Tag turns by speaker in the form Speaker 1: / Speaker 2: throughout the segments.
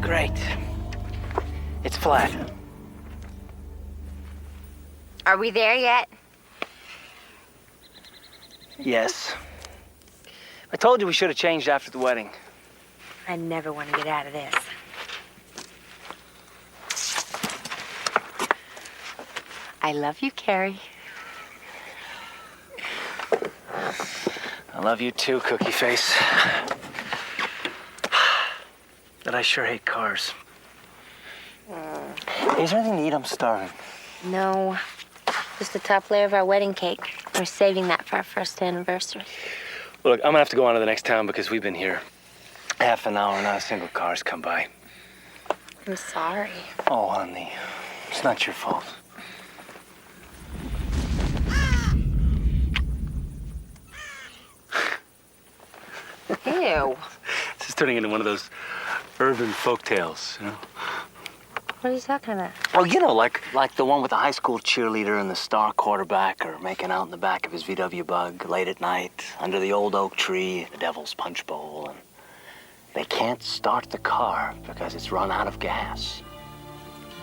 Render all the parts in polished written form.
Speaker 1: Great. It's flat.
Speaker 2: Are we there yet?
Speaker 1: Yes. I told you we should have changed after the wedding.
Speaker 2: I never want to get out of this. I love you, Carrie.
Speaker 1: I love you too, Cookie Face. But I sure hate cars. Is there anything to eat? I'm starving.
Speaker 2: No, just the top layer of our wedding cake. We're saving that for our first anniversary.
Speaker 1: Look, I'm gonna have to go on to the next town because we've been here half an hour and not a single car's come by.
Speaker 2: I'm sorry.
Speaker 1: Oh, honey, it's not your fault.
Speaker 2: Ew.
Speaker 1: This is turning into one of those urban folk tales, you know?
Speaker 2: What are you talking about?
Speaker 1: Well, you know, like the one with the high school cheerleader and the star quarterback are making out in the back of his VW Bug late at night under the old oak tree, the Devil's Punch Bowl, and they can't start the car because it's run out of gas.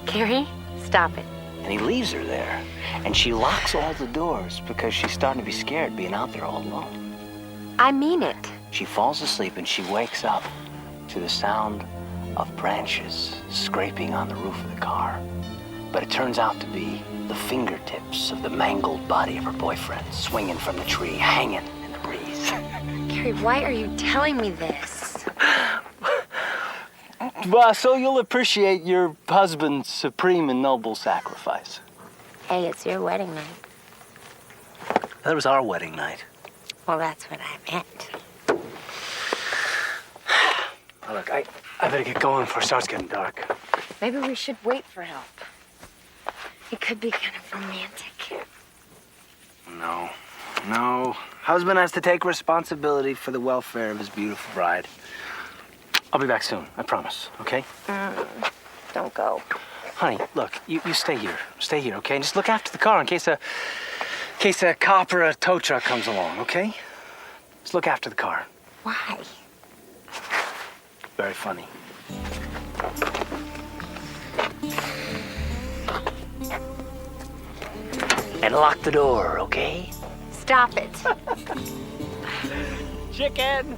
Speaker 2: Carrie, stop it.
Speaker 1: And he leaves her there, and she locks all the doors because she's starting to be scared being out there all alone.
Speaker 2: I mean it.
Speaker 1: She falls asleep and she wakes up to the sound of branches scraping on the roof of the car. But it turns out to be the fingertips of the mangled body of her boyfriend swinging from the tree, hanging in the breeze.
Speaker 2: Carrie, why are you telling me this?
Speaker 1: Well, so you'll appreciate your husband's supreme and noble sacrifice.
Speaker 2: Hey, it's your wedding night.
Speaker 1: That was our wedding night.
Speaker 2: Well, that's what I meant.
Speaker 1: Well, look, I better get going before it starts getting dark.
Speaker 2: Maybe we should wait for help. It could be kind of romantic.
Speaker 1: No. Husband has to take responsibility for the welfare of his beautiful bride. I'll be back soon, I promise, okay?
Speaker 2: Don't go.
Speaker 1: Honey, look, you stay here. Stay here, okay? And just look after the car in case a cop or a tow truck comes along, okay? Just look after the car.
Speaker 2: Why?
Speaker 1: Very funny. And lock the door, okay?
Speaker 2: Stop it.
Speaker 1: Chicken!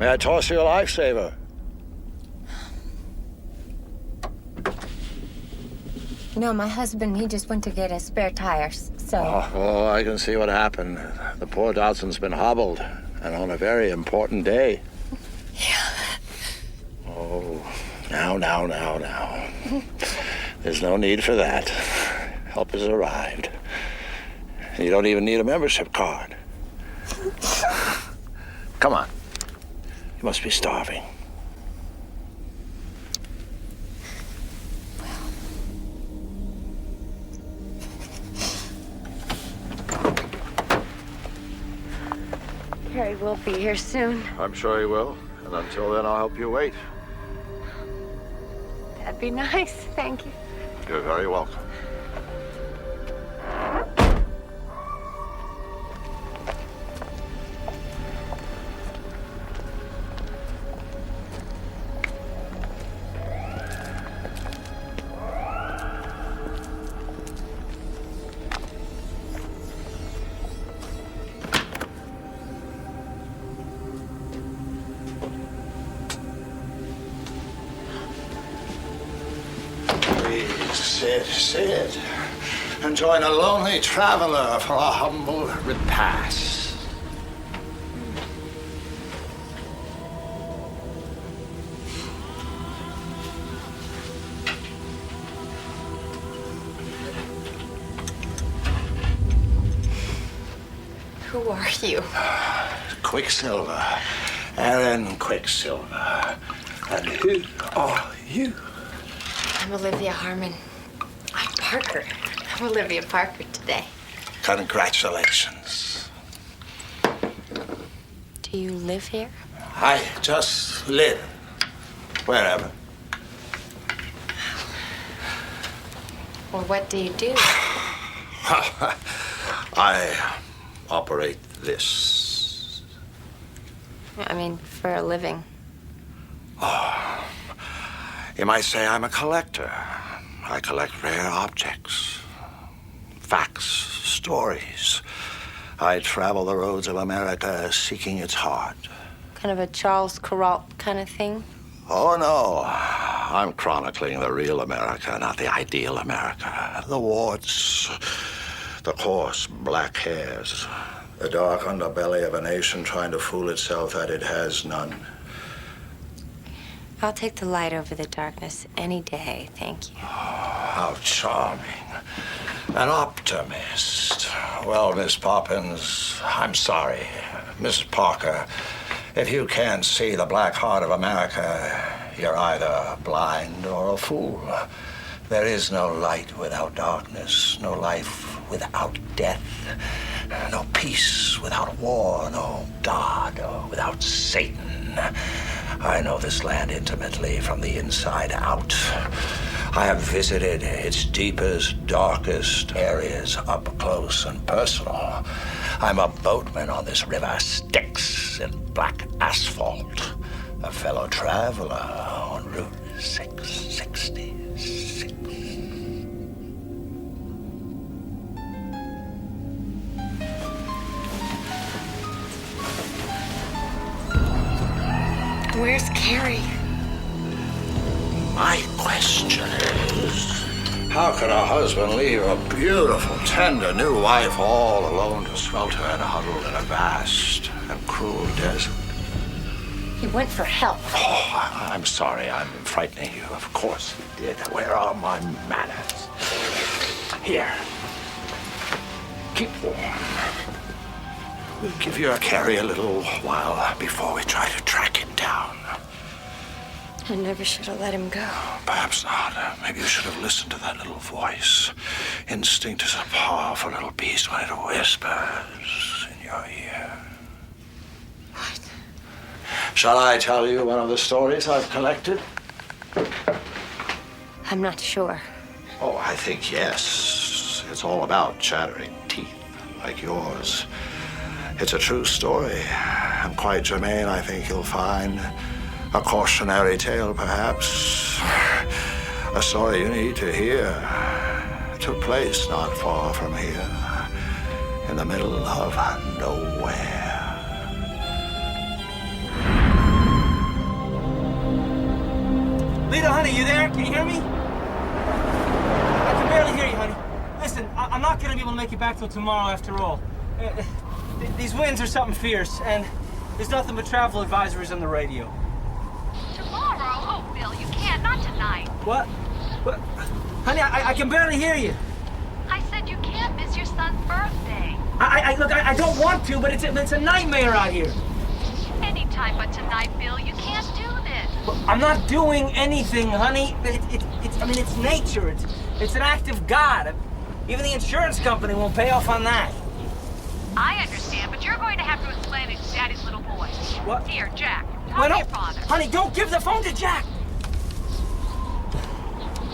Speaker 3: May I toss you a lifesaver?
Speaker 2: No, my husband, he just went to get his spare tires, so...
Speaker 3: Oh, I can see what happened. The poor Dodson's been hobbled, and on a very important day.
Speaker 2: Yeah.
Speaker 3: Oh, now. There's no need for that. Help has arrived. You don't even need a membership card. Come on. You must be starving.
Speaker 2: Harry will be here soon.
Speaker 3: I'm sure he will. And until then, I'll help you wait.
Speaker 2: That'd be nice, thank you.
Speaker 3: You're very welcome. Sit, and join a lonely traveler for a humble repast.
Speaker 2: Who are you?
Speaker 3: Quicksilver, Aaron Quicksilver. And who are you?
Speaker 2: I'm Olivia Harmon. I'm Parker. I'm Olivia Parker today.
Speaker 3: Congratulations.
Speaker 2: Do you live here?
Speaker 3: I just live wherever.
Speaker 2: Well, what do you do?
Speaker 3: I operate this.
Speaker 2: I mean, for a living.
Speaker 3: You might say I'm a collector. I collect rare objects, facts, stories. I travel the roads of America seeking its heart.
Speaker 2: Kind of a Charles Kuralt kind of thing?
Speaker 3: Oh, no. I'm chronicling the real America, not the ideal America. The warts, the coarse black hairs, the dark underbelly of a nation trying to fool itself that it has none.
Speaker 2: I'll take the light over the darkness any day, thank you.
Speaker 3: How charming. An optimist. Well, Miss Poppins, I'm sorry. Mrs. Parker, if you can't see the black heart of America, you're either blind or a fool. There is no light without darkness, no life without death, no peace without war, no God without Satan. I know this land intimately from the inside out. I have visited its deepest, darkest areas up close and personal. I'm a boatman on this river Styx in black asphalt, a fellow traveler on Route 666.
Speaker 2: Where's Carrie?
Speaker 3: My question is, how could a husband leave a beautiful, tender new wife all alone to swelter and huddle in a vast and cruel desert?
Speaker 2: He went for help.
Speaker 3: Oh, I'm sorry. I'm frightening you. Of course he did. Where are my manners? Here. Keep warm. We'll give you a carry a little while before we try to track him down.
Speaker 2: I never should have let him go.
Speaker 3: Perhaps not. Maybe you should have listened to that little voice. Instinct is a powerful little beast when it whispers in your ear.
Speaker 2: What?
Speaker 3: Shall I tell you one of the stories I've collected?
Speaker 2: I'm not sure.
Speaker 3: Oh, I think yes. It's all about chattering teeth like yours. It's a true story, and quite germane, I think you'll find. A cautionary tale, perhaps. A story you need to hear. It took place not far from here, in the middle of nowhere.
Speaker 4: Lita, honey, you there? Can you hear me? I can barely hear you, honey. Listen, I'm not gonna be able to make it back till tomorrow after all. These winds are something fierce, and there's nothing but travel advisories on the radio.
Speaker 5: Tomorrow? Oh, Bill, you can't. Not tonight.
Speaker 4: What? What? Honey, I can barely hear you.
Speaker 5: I said you can't miss your son's birthday.
Speaker 4: Look, I don't want to, but it's a nightmare out here.
Speaker 5: Anytime but tonight, Bill. You can't do this.
Speaker 4: Well, I'm not doing anything, honey. It's nature. It's an act of God. Even the insurance company won't pay off on that.
Speaker 5: I understand, but you're going to have to explain it to Daddy's little boy.
Speaker 4: What?
Speaker 5: Here, Jack. Talk
Speaker 4: Well,
Speaker 5: to
Speaker 4: no,
Speaker 5: your father.
Speaker 4: honey, don't give the phone to Jack.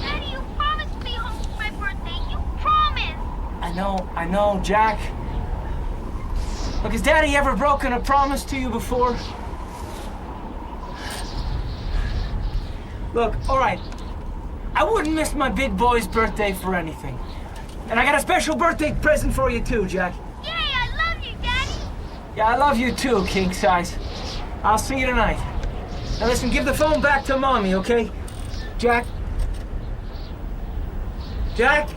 Speaker 5: Daddy, you promised to be home for my birthday. You promised.
Speaker 4: I know, Jack. Look, has Daddy ever broken a promise to you before? Look, all right. I wouldn't miss my big boy's birthday for anything. And I got a special birthday present for you too, Jack.
Speaker 5: Yay, I love you, Daddy.
Speaker 4: Yeah, I love you too, king size. I'll see you tonight. Now listen, give the phone back to Mommy, okay? Jack? Jack?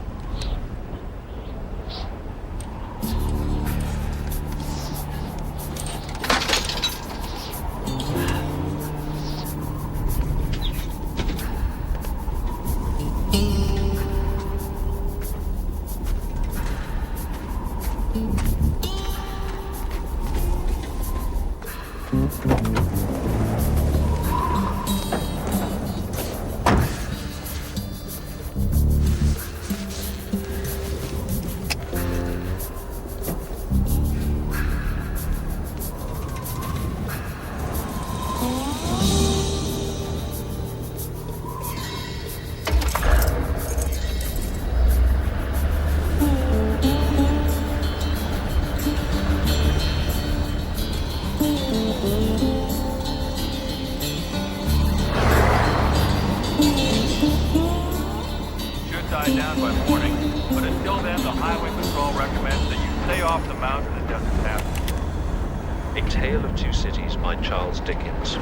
Speaker 6: Should die down by morning, but until then, the Highway Patrol recommends that you stay off the mountain and doesn't happen.
Speaker 7: A Tale of Two Cities by Charles Dickens.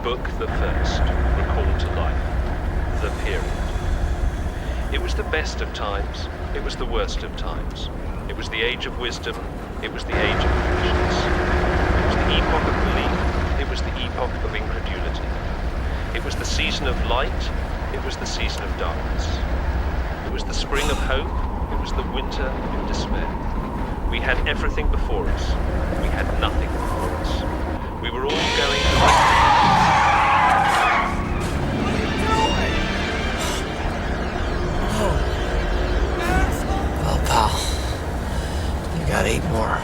Speaker 7: Book the first. Recalled to life. The period. It was the best of times. It was the worst of times. It was the age of wisdom. It was the age of foolishness. It was the epoch of belief. It was the epoch of incredulity. It was the season of light. It was the season of darkness. It was the spring of hope. It was the winter of despair. We had everything before us. We had nothing before us. We were all going to...
Speaker 3: Well, pal, you got 8 more.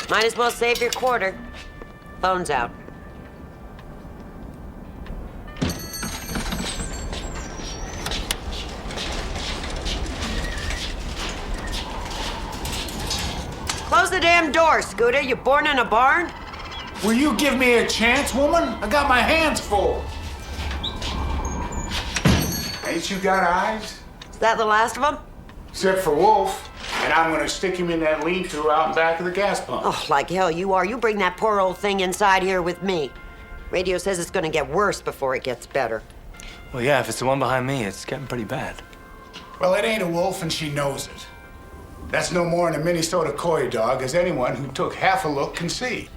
Speaker 8: Might as well save your quarter. Phone's out. Close the damn door, Scooter. You born in a barn?
Speaker 9: Will you give me a chance, woman? I got my hands full. Ain't you got eyes?
Speaker 8: Is that the last of them?
Speaker 9: Except for Wolf. And I'm gonna stick him in that lean-to out in back of the gas pump.
Speaker 8: Oh, like hell you are. You bring that poor old thing inside here with me. Radio says it's gonna get worse before it gets better.
Speaker 4: Well, yeah, if it's the one behind me, it's getting pretty bad.
Speaker 9: Well, it ain't a wolf, and she knows it. That's no more than a Minnesota coy dog, as anyone who took half a look can see.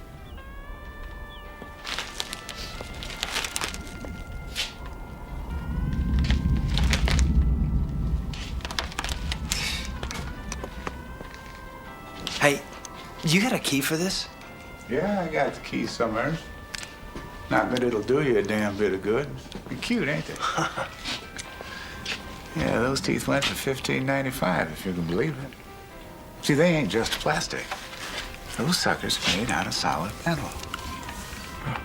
Speaker 4: Hey, you got a key for this?
Speaker 9: Yeah, I got the key somewhere. Not that it'll do you a damn bit of good. They're cute, ain't they? Yeah, those teeth went for $15.95, if you can believe it. See, they ain't just plastic. Those suckers made out of solid metal.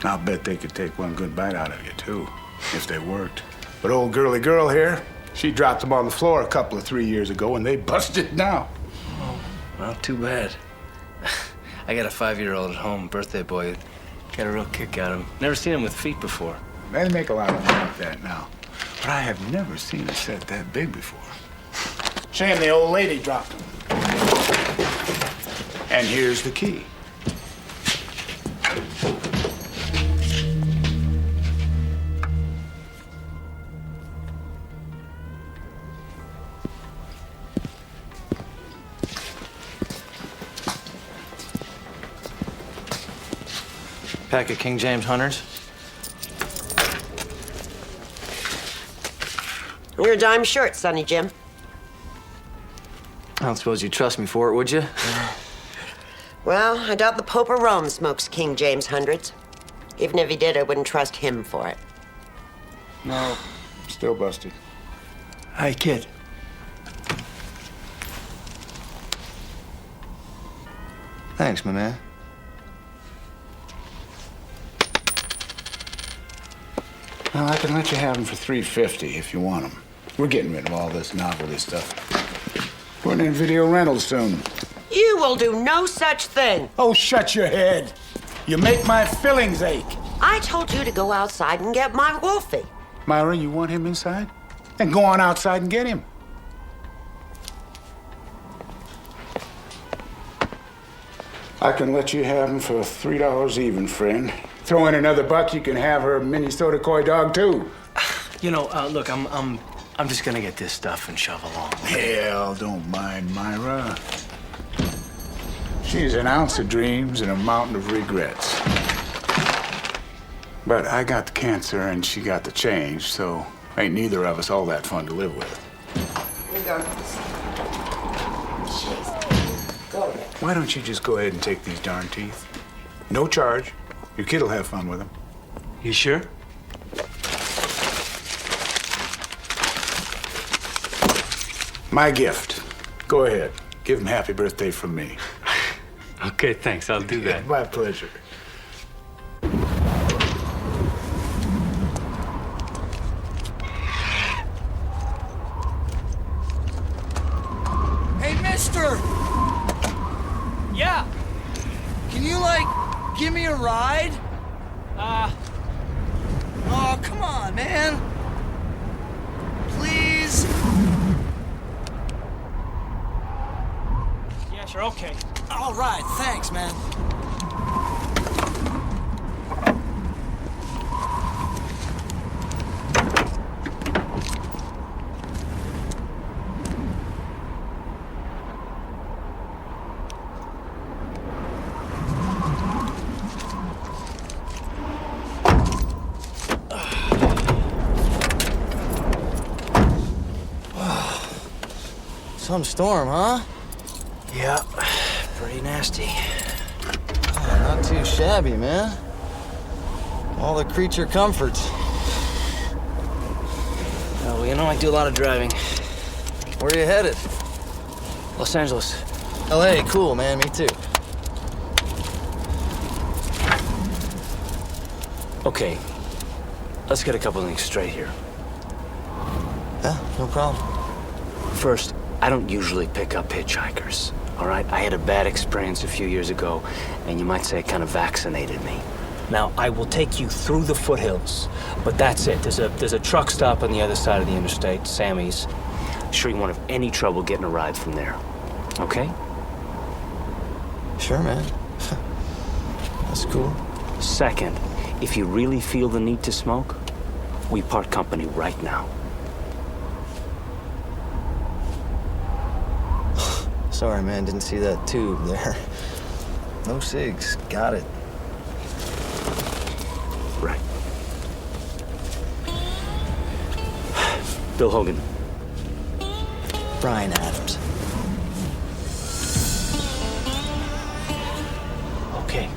Speaker 9: I'll bet they could take one good bite out of you, too, if they worked. But old girly girl here, she dropped them on the floor a couple of 3 years ago, and they busted now.
Speaker 10: Oh, well, too bad. I got a 5-year-old at home, birthday boy. Got a real kick out of him. Never seen him with feet before.
Speaker 9: They make a lot of them like that now. But I have never seen a set that big before. Shame the old lady dropped them. And here's the key.
Speaker 10: Pack of King James Hunters.
Speaker 8: You're a dime short, Sonny Jim.
Speaker 10: I don't suppose you'd trust me for it, would you?
Speaker 8: Well, I doubt the Pope of Rome smokes King James hundreds. Even if he did, I wouldn't trust him for it.
Speaker 9: No, still busted.
Speaker 10: Hey, kid. Thanks, my man.
Speaker 9: Well, I can let you have them for $3.50 if you want them. We're getting rid of all this novelty stuff. Putting in video rentals soon.
Speaker 8: You will do no such thing.
Speaker 9: Oh, shut your head. You make my fillings ache.
Speaker 8: I told you to go outside and get my Wolfie.
Speaker 9: Myra, you want him inside? Then go on outside and get him. I can let you have him for $3 even, friend. Throw in another buck, you can have her Minnesota coy dog, too.
Speaker 10: You know, look, I'm just gonna get this stuff and shove along.
Speaker 9: Hell, don't mind Myra. She's an ounce of dreams and a mountain of regrets. But I got the cancer and she got the change, so ain't neither of us all that fun to live with. Why don't you just go ahead and take these darn teeth? No charge. Your kid'll have fun with them.
Speaker 10: You sure?
Speaker 9: My gift. Go ahead. Give him happy birthday from me.
Speaker 10: Okay, thanks. I'll do that.
Speaker 9: My pleasure.
Speaker 11: Hey, mister!
Speaker 4: Yeah.
Speaker 11: Can you, give me a ride? Oh, come on, man. Please?
Speaker 4: Yeah, sure, okay.
Speaker 11: All right, thanks, man.
Speaker 10: Some storm, huh? Yeah, pretty nasty.
Speaker 11: Oh, not too shabby, man. All the creature comforts.
Speaker 10: Well, you know, I do a lot of driving.
Speaker 11: Where are you headed?
Speaker 10: Los Angeles.
Speaker 11: LA, cool, man. Me too.
Speaker 10: Okay, let's get a couple things straight here.
Speaker 11: Yeah, no problem.
Speaker 10: First, I don't usually pick up hitchhikers, all right? I had a bad experience a few years ago, and you might say it kind of vaccinated me. Now, I will take you through the foothills, but that's it. There's a truck stop on the other side of the interstate, Sammy's. Sure you won't have any trouble getting a ride from there, okay?
Speaker 11: Sure, man. That's cool.
Speaker 10: Second, if you really feel the need to smoke, we part company right now.
Speaker 11: Sorry, man. Didn't see that tube there. No cigs. Got it.
Speaker 10: Right. Bill Hogan.
Speaker 11: Brian Adams.
Speaker 10: Okay.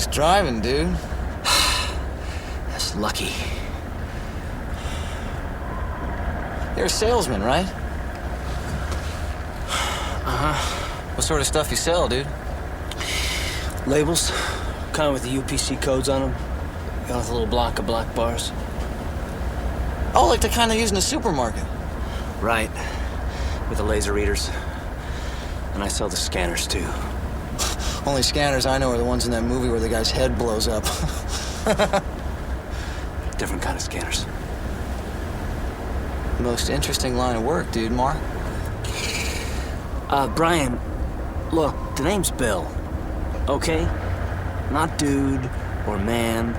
Speaker 11: Nice driving, dude.
Speaker 10: That's lucky.
Speaker 11: You're a salesman, right?
Speaker 10: Uh-huh.
Speaker 11: What sort of stuff you sell, dude?
Speaker 10: Labels, kind of with the UPC codes on them. Got with a little block of black bars.
Speaker 11: Oh, like the kind they use in the supermarket.
Speaker 10: Right. With the laser readers. And I sell the scanners, too.
Speaker 11: Only scanners I know are the ones in that movie where the guy's head blows up.
Speaker 10: Different kind of scanners.
Speaker 11: Most interesting line of work, dude, Mark.
Speaker 10: Brian, look, the name's Bill, okay? Not dude or man,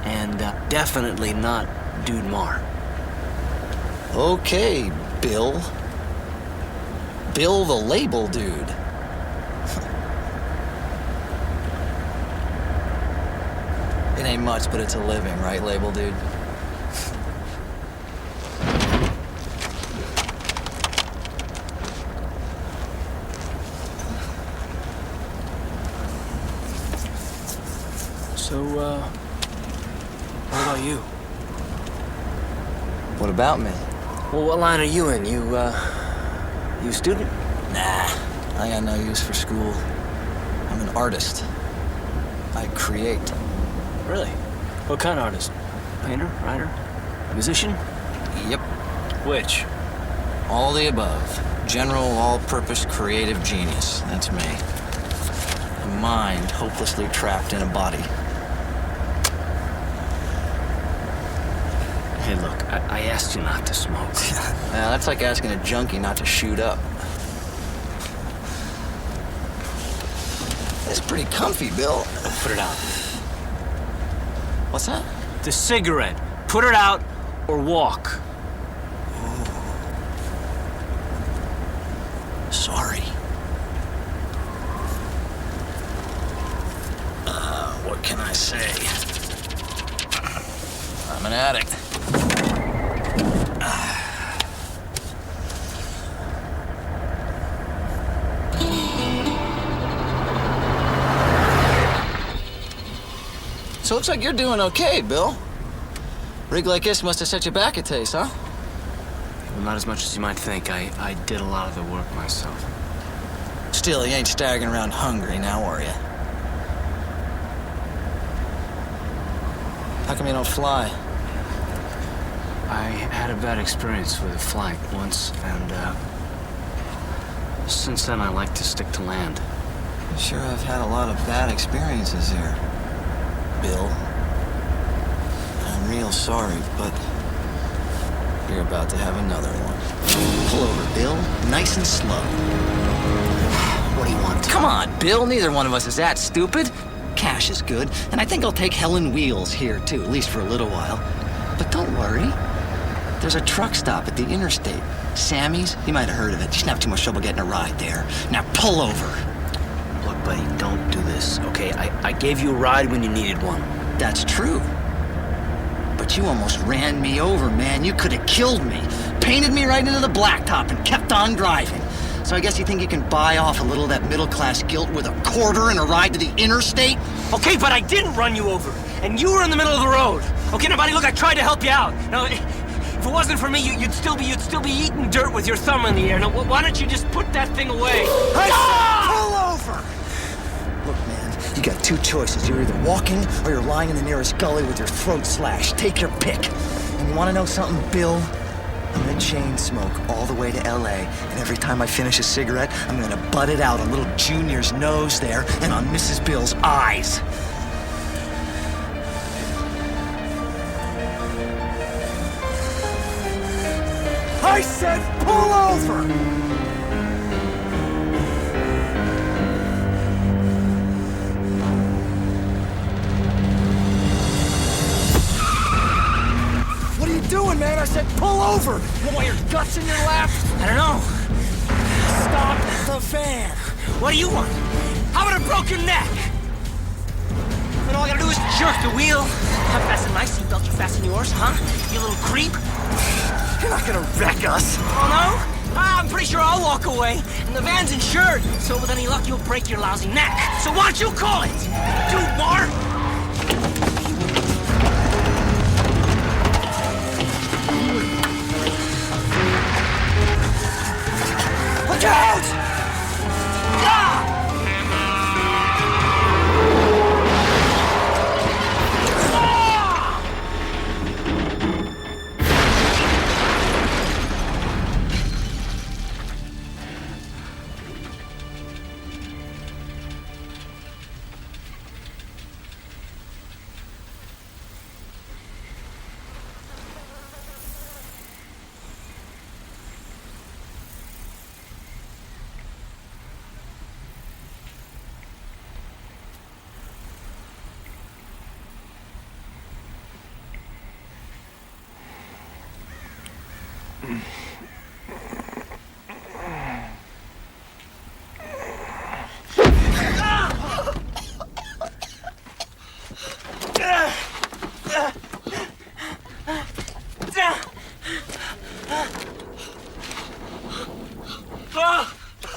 Speaker 10: and definitely not Dude Mar.
Speaker 11: Okay, Bill. Bill the label dude. It ain't much, but it's a living, right, label dude?
Speaker 10: So, what about you?
Speaker 11: What about me?
Speaker 10: Well, what line are you in? You a student?
Speaker 11: Nah, I got no use for school. I'm an artist. I create.
Speaker 10: Really? What kind of artist? Painter? Writer? Musician?
Speaker 11: Yep.
Speaker 10: Which?
Speaker 11: All the above. General, all-purpose creative genius. That's me. A mind hopelessly trapped in a body.
Speaker 10: Hey, look, I asked you not to smoke.
Speaker 11: Now, that's like asking a junkie not to shoot up. It's pretty comfy, Bill.
Speaker 10: Put it out.
Speaker 11: What's that?
Speaker 10: The cigarette. Put it out or walk.
Speaker 11: Sorry. What can I say? I'm an addict. So it looks like you're doing okay, Bill. Rig like this must have set you back a taste, huh?
Speaker 10: Well, not as much as you might think. I did a lot of the work myself.
Speaker 11: Still, you ain't staggering around hungry now, are you? How come you don't fly?
Speaker 10: I had a bad experience with a flight once, and since then I like to stick to land.
Speaker 11: Sure, I've had a lot of bad experiences here, Bill. I'm real sorry, but you're about to have another one. Pull over, Bill. Nice and slow.
Speaker 10: What do you want?
Speaker 11: Come on, Bill. Neither one of us is that stupid. Cash is good, and I think I'll take Helen Wheels here, too, at least for a little while. But don't worry. There's a truck stop at the interstate. Sammy's? You might have heard of it. You shouldn't have too much trouble getting a ride there. Now pull over.
Speaker 10: Look, buddy, don't do this, okay? I gave you a ride when you needed one.
Speaker 11: That's true. But you almost ran me over, man. You could have killed me. Painted me right into the blacktop and kept on driving. So I guess you think you can buy off a little of that middle-class guilt with a quarter and a ride to the interstate?
Speaker 10: Okay, but I didn't run you over, and you were in the middle of the road. Okay, now, buddy, look, I tried to help you out. Now, if it wasn't for me, you'd still be eating dirt with your thumb in the air. Now, why don't you just put that thing away?
Speaker 11: Pull over! Look, man, you got two choices. You're either walking or you're lying in the nearest gully with your throat slashed. Take your pick. And you want to know something, Bill? I'm gonna chain smoke all the way to LA, and every time I finish a cigarette, I'm gonna butt it out on little Junior's nose there and on Mrs. Bill's eyes. I said pull over! What are you doing, man? I said pull over! You want your guts in your lap?
Speaker 10: I don't know.
Speaker 11: Stop the van!
Speaker 10: What do you want? How about a broken neck? And all I gotta do is jerk the wheel. I'm fasten my seatbelt, you fasten yours, huh? You little creep.
Speaker 11: You're not gonna wreck us.
Speaker 10: Oh, no? I'm pretty sure I'll walk away, and the van's insured, so with any luck, you'll break your lousy neck. So why don't you call it? Dude, Mar?
Speaker 11: Look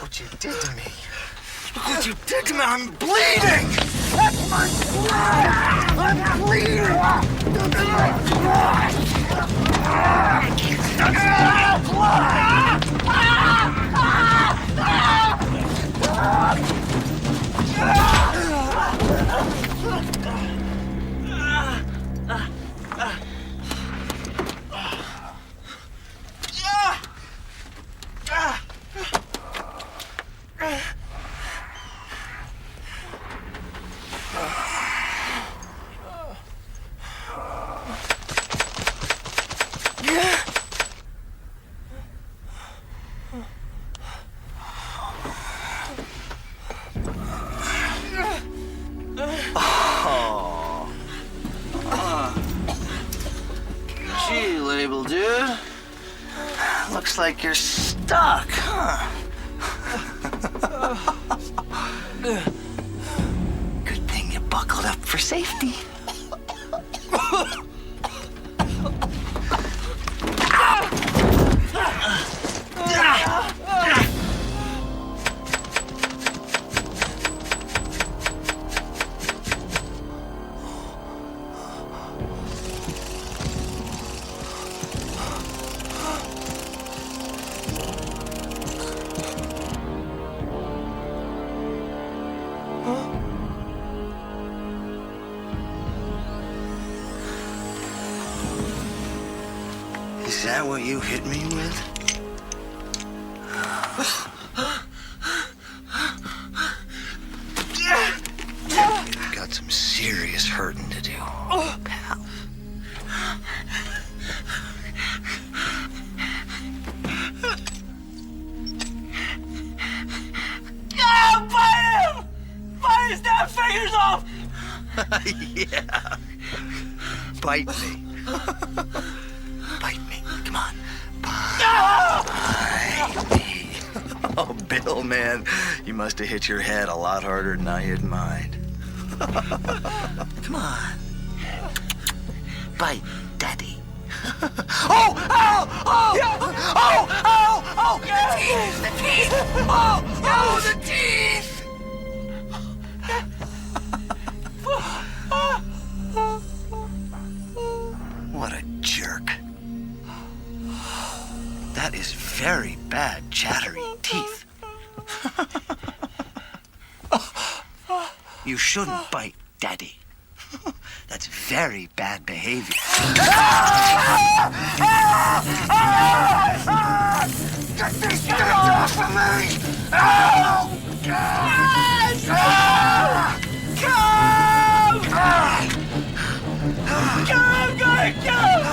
Speaker 11: what you did to me. Look what you did to me. I'm bleeding. That's my blood. I'm bleeding. That's my blood.
Speaker 12: Gee, label dude. Looks like you're stuck, huh? Good thing you buckled up for safety. Is that what you hit me with? You've got some serious hurting to do, pal.
Speaker 4: Bite him! Bite his damn fingers off!
Speaker 12: Yeah. Bite me. Bite me. Come on. Bite me. Oh, Bill, man. You must have hit your head a lot harder than I hit mine. Come on. Bite, Daddy. Oh! Ow! Oh! Oh! Oh! Oh! The teeth! The teeth! Oh! Oh! The teeth! What a jerk. That is very bad, chattery teeth. You shouldn't bite Daddy. That's very bad behavior. Get these things off of me! Oh! Guys! Come! Come, guys, come!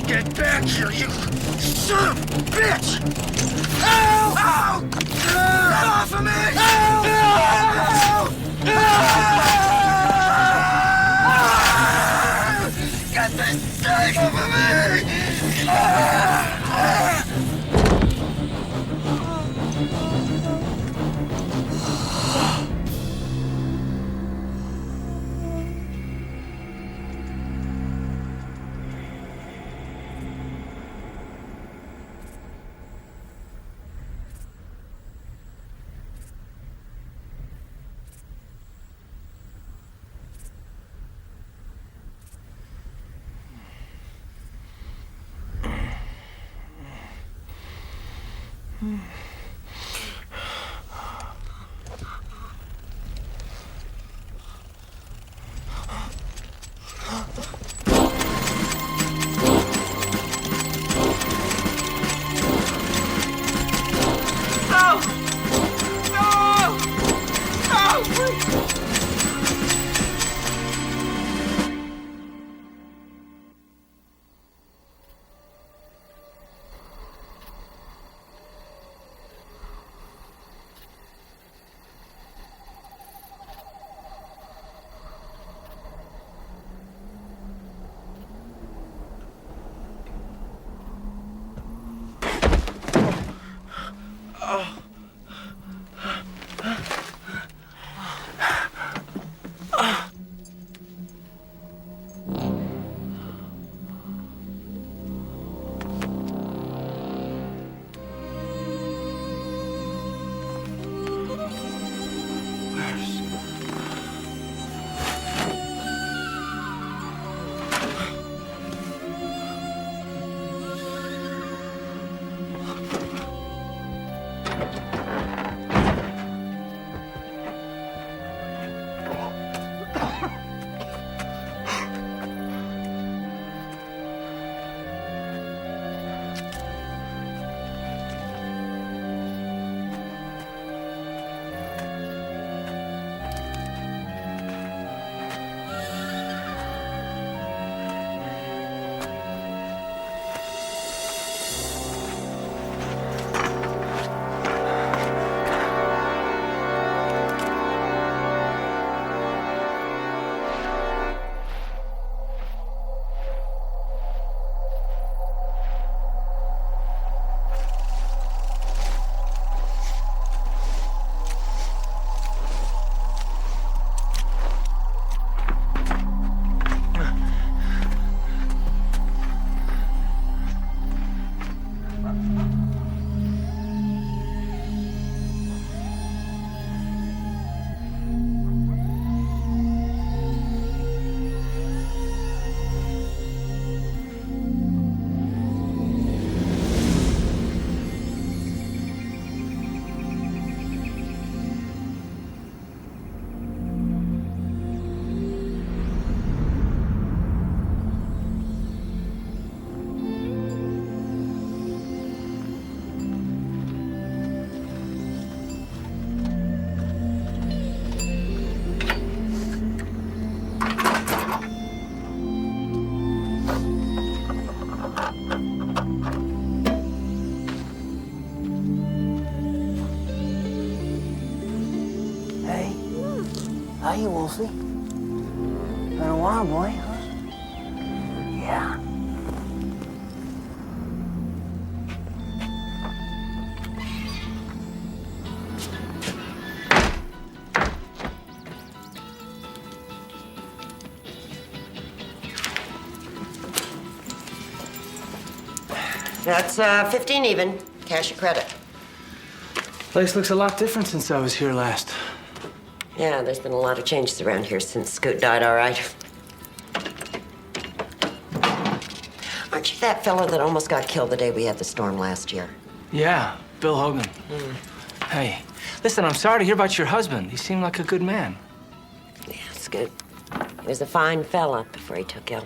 Speaker 12: Get back here, you son of a bitch! Ow! Ow! Get off of me! Ow! Get this thing off of me!
Speaker 10: Hey, Wolfie. Been a while, boy, huh? Yeah.
Speaker 8: That's 15 even. Cash or credit.
Speaker 10: Place looks a lot different since I was here last.
Speaker 8: Yeah, there's been a lot of changes around here since Scoot died, all right. Aren't you that fella that almost got killed the day we had the storm last year?
Speaker 10: Yeah, Bill Hogan. Hey, listen, I'm sorry to hear about your husband. He seemed like a good man.
Speaker 8: Yeah, Scoot. He was a fine fella before he took ill.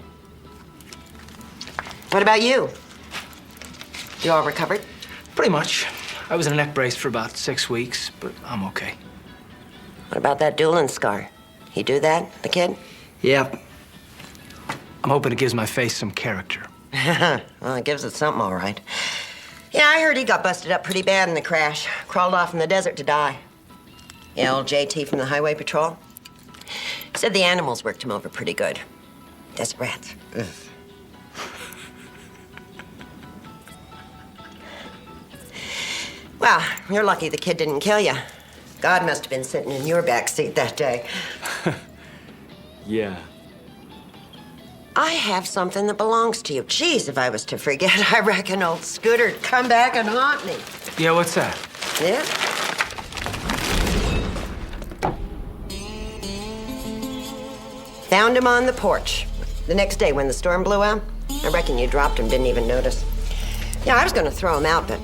Speaker 8: What about you? You all recovered?
Speaker 10: Pretty much. I was in a neck brace for about 6 weeks, but I'm okay.
Speaker 8: What about that dueling scar? He do that, the kid?
Speaker 10: Yeah. I'm hoping it gives my face some character.
Speaker 8: Well, it gives it something, all right. Yeah, I heard he got busted up pretty bad in the crash. Crawled off in the desert to die. Yeah, old JT from the Highway Patrol. Said the animals worked him over pretty good. Desert rats. Ugh. Well, you're lucky the kid didn't kill you. God must have been sitting in your back seat that day.
Speaker 10: Yeah.
Speaker 8: I have something that belongs to you. Geez, if I was to forget, I reckon old Scooter'd come back and haunt me.
Speaker 10: Yeah, what's that?
Speaker 8: Yeah? Found him on the porch. The next day when the storm blew out, I reckon you dropped him, didn't even notice. Yeah, I was gonna throw him out, but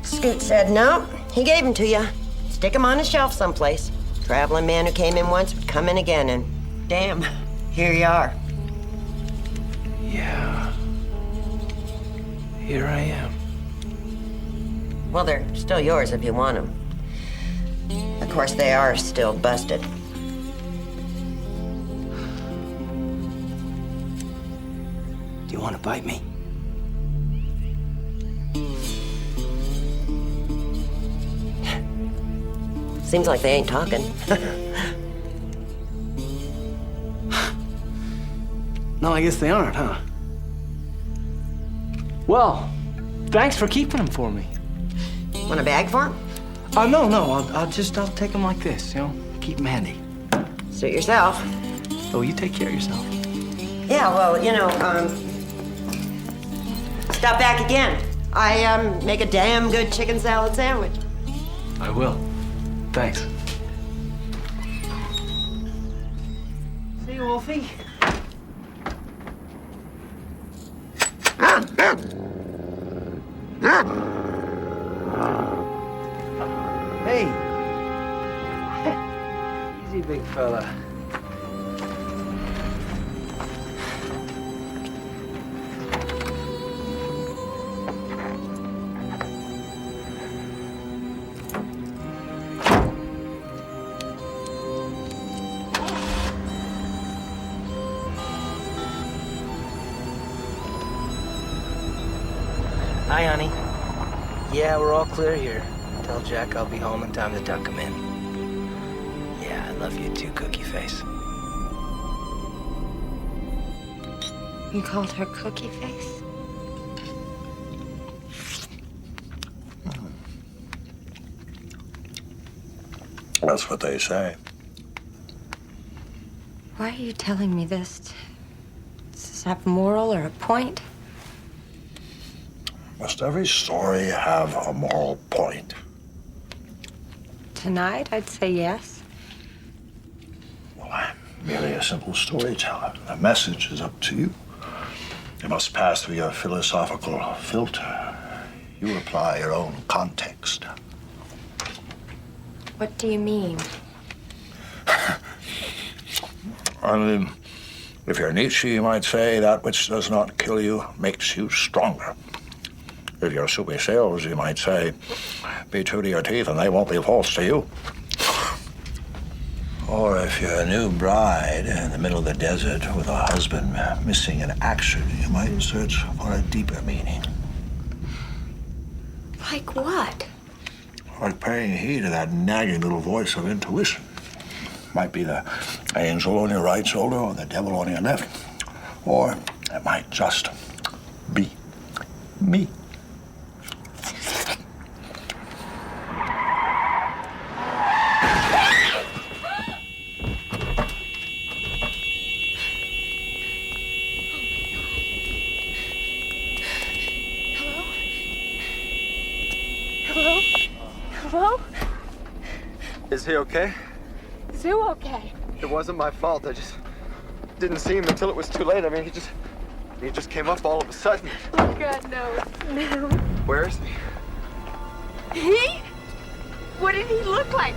Speaker 8: Scoot said no. He gave him to you. Stick him on a shelf someplace. Traveling man who came in once would come in again, and damn, here you are.
Speaker 10: Yeah. Here I am.
Speaker 8: Well, they're still yours if you want them. Of course, they are still busted.
Speaker 10: Do you want to bite me?
Speaker 8: Seems like they ain't talking.
Speaker 10: No, I guess they aren't, huh? Well, thanks for keeping them for me.
Speaker 8: Want a bag for him?
Speaker 10: No. I'll take them like this, you know? Keep them handy.
Speaker 8: Suit yourself.
Speaker 10: Oh, you take care of yourself.
Speaker 8: Yeah, well, stop back again. I make a damn good chicken salad sandwich.
Speaker 10: I will. Thanks.
Speaker 4: See you, Wolfie.
Speaker 10: Hey. Easy, big fella. Hi, honey. Yeah, we're all clear here. Tell Jack I'll be home in time to tuck him in. Yeah, I love you too, Cookie Face.
Speaker 2: You called her Cookie Face?
Speaker 3: That's what they say.
Speaker 2: Why are you telling me this? Does this have a moral or a point?
Speaker 3: Must every story have a moral point?
Speaker 2: Tonight, I'd say yes.
Speaker 3: Well, I'm merely a simple storyteller. The message is up to you. It must pass through your philosophical filter. You apply your own context.
Speaker 2: What do you mean?
Speaker 3: I mean, if you're Nietzsche, you might say that which does not kill you makes you stronger. If you're Soupy Sales, you might say, be true to your teeth and they won't be false to you. Or if you're a new bride in the middle of the desert with a husband missing in action, you might search for a deeper meaning.
Speaker 2: Like what?
Speaker 3: Like paying heed to that nagging little voice of intuition. Might be the angel on your right shoulder or the devil on your left. Or it might just be me.
Speaker 2: Hello? Hello?
Speaker 13: Is he okay?
Speaker 2: Is who okay?
Speaker 13: It wasn't my fault. I just didn't see him until it was too late. I mean, he just came up all of a sudden.
Speaker 2: Oh, God, no. No.
Speaker 13: Where is he?
Speaker 2: He? What did he look like?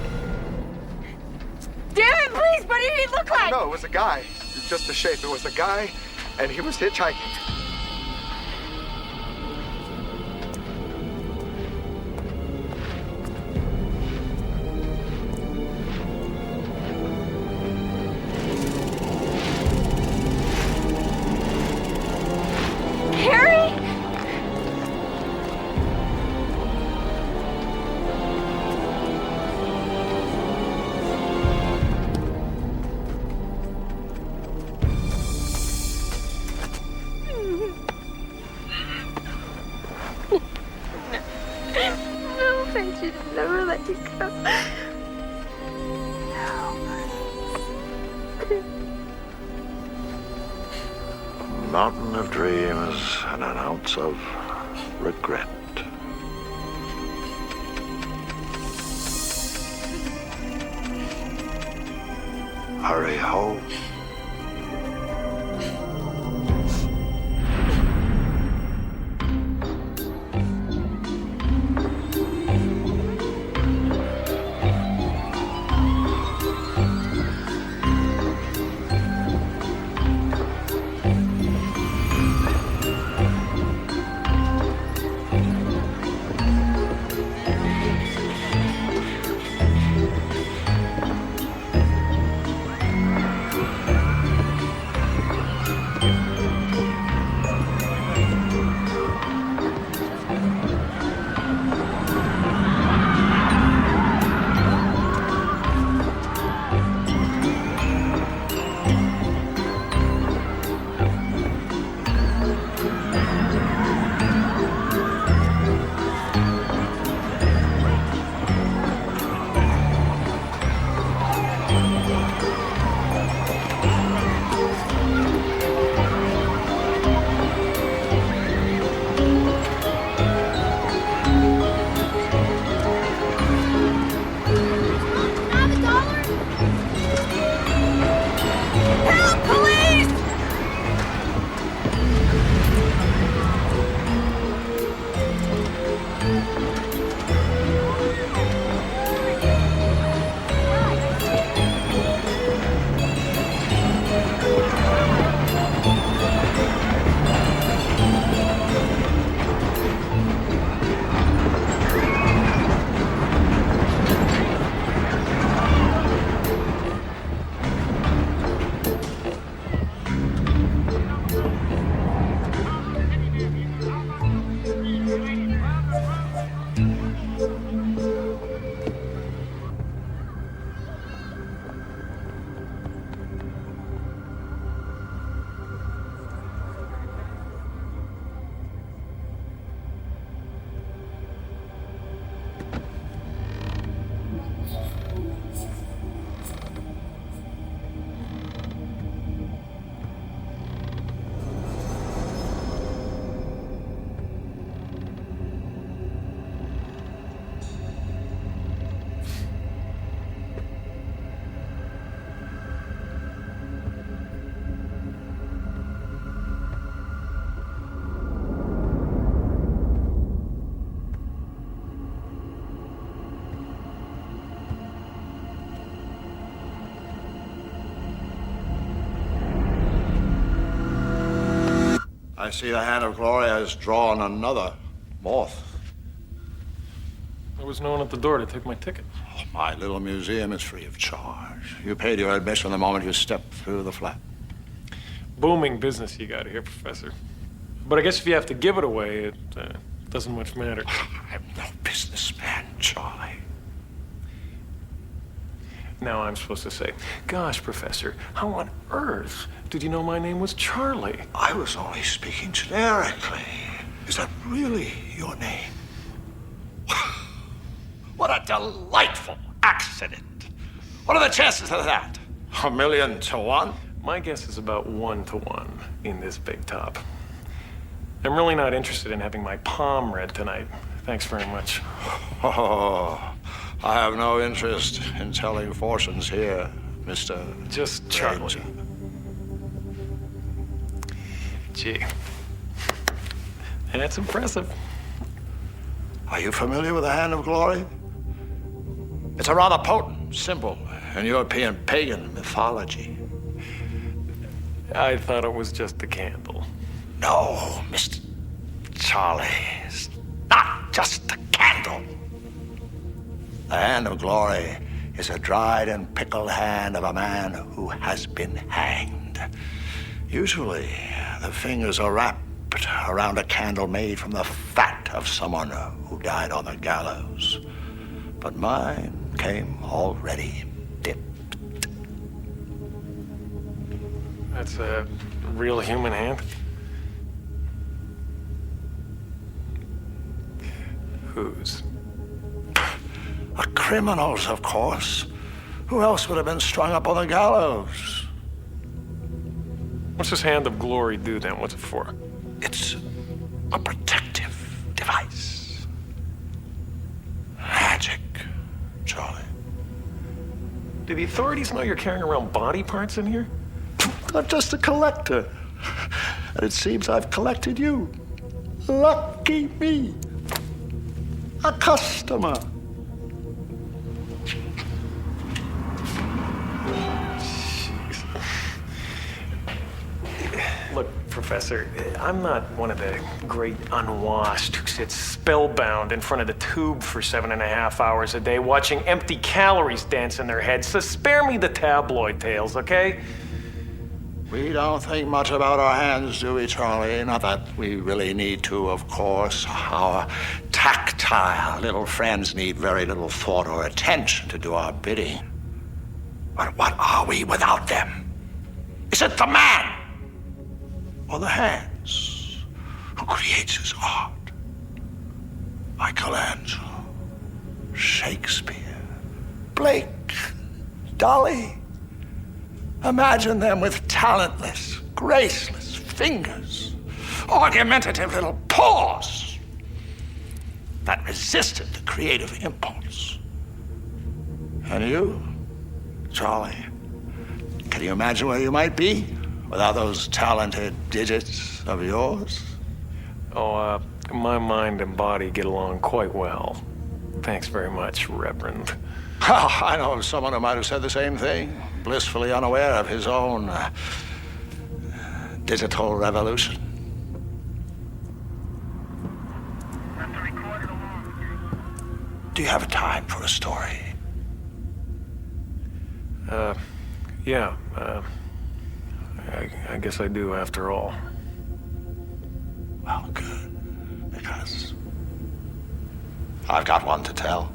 Speaker 2: Damn it, please, what did he look like?
Speaker 13: No, it was a guy. Just a shape. It was a guy, and he was hitchhiking.
Speaker 3: Mountain of dreams and an ounce of regret. Hurry home. I see the hand of glory has drawn another moth.
Speaker 6: There was no one at the door to take my ticket.
Speaker 3: Oh, my little museum is free of charge. You paid your admission the moment you stepped through the flat.
Speaker 6: Booming business you got here, Professor. But I guess if you have to give it away, it doesn't much matter.
Speaker 3: I'm no businessman, Charlie.
Speaker 6: Now I'm supposed to say, gosh, Professor, how on earth did you know my name was Charlie?
Speaker 3: I was only speaking generically. Is that really your name? What a delightful accident. What are the chances of that? 1,000,000 to 1?
Speaker 6: My guess is about 1 to 1 in this big top. I'm really not interested in having my palm read tonight. Thanks very much.
Speaker 3: Oh, I have no interest in telling fortunes here, Mr.
Speaker 6: Just Charlie. Gee, that's impressive.
Speaker 3: Are you familiar with the Hand of Glory? It's a rather potent symbol in European pagan mythology.
Speaker 6: I thought it was just a candle.
Speaker 3: No, Mr. Charlie, it's not just a candle. The Hand of Glory is a dried and pickled hand of a man who has been hanged. Usually, the fingers are wrapped around a candle made from the fat of someone who died on the gallows. But mine came already dipped.
Speaker 6: That's a real human hand? Whose?
Speaker 3: A criminal's, of course. Who else would have been strung up on the gallows?
Speaker 6: What's this Hand of Glory do then? What's it for?
Speaker 3: It's a protective device. Magic, Charlie.
Speaker 6: Do the authorities know you're carrying around body parts in here?
Speaker 3: I'm just a collector. And it seems I've collected you. Lucky me. A customer.
Speaker 6: Look, Professor, I'm not one of the great unwashed who sits spellbound in front of the tube for 7.5 hours a day watching empty calories dance in their heads, so spare me the tabloid tales, okay?
Speaker 3: We don't think much about our hands, do we, Charlie? Not that we really need to, of course. Our tactile little friends need very little thought or attention to do our bidding. But what are we without them? Is it the man or the hands who creates his art? Michelangelo, Shakespeare, Blake, Dolly. Imagine them with talentless, graceless fingers, argumentative little paws that resisted the creative impulse. And you, Charlie, can you imagine where you might be without those talented digits of yours?
Speaker 6: Oh, my mind and body get along quite well. Thanks very much, Reverend.
Speaker 3: Oh, I know of someone who might have said the same thing, blissfully unaware of his own digital revolution. Do you have time for a story?
Speaker 6: Yeah. I guess I do, after all.
Speaker 3: Well, good. Because I've got one to tell.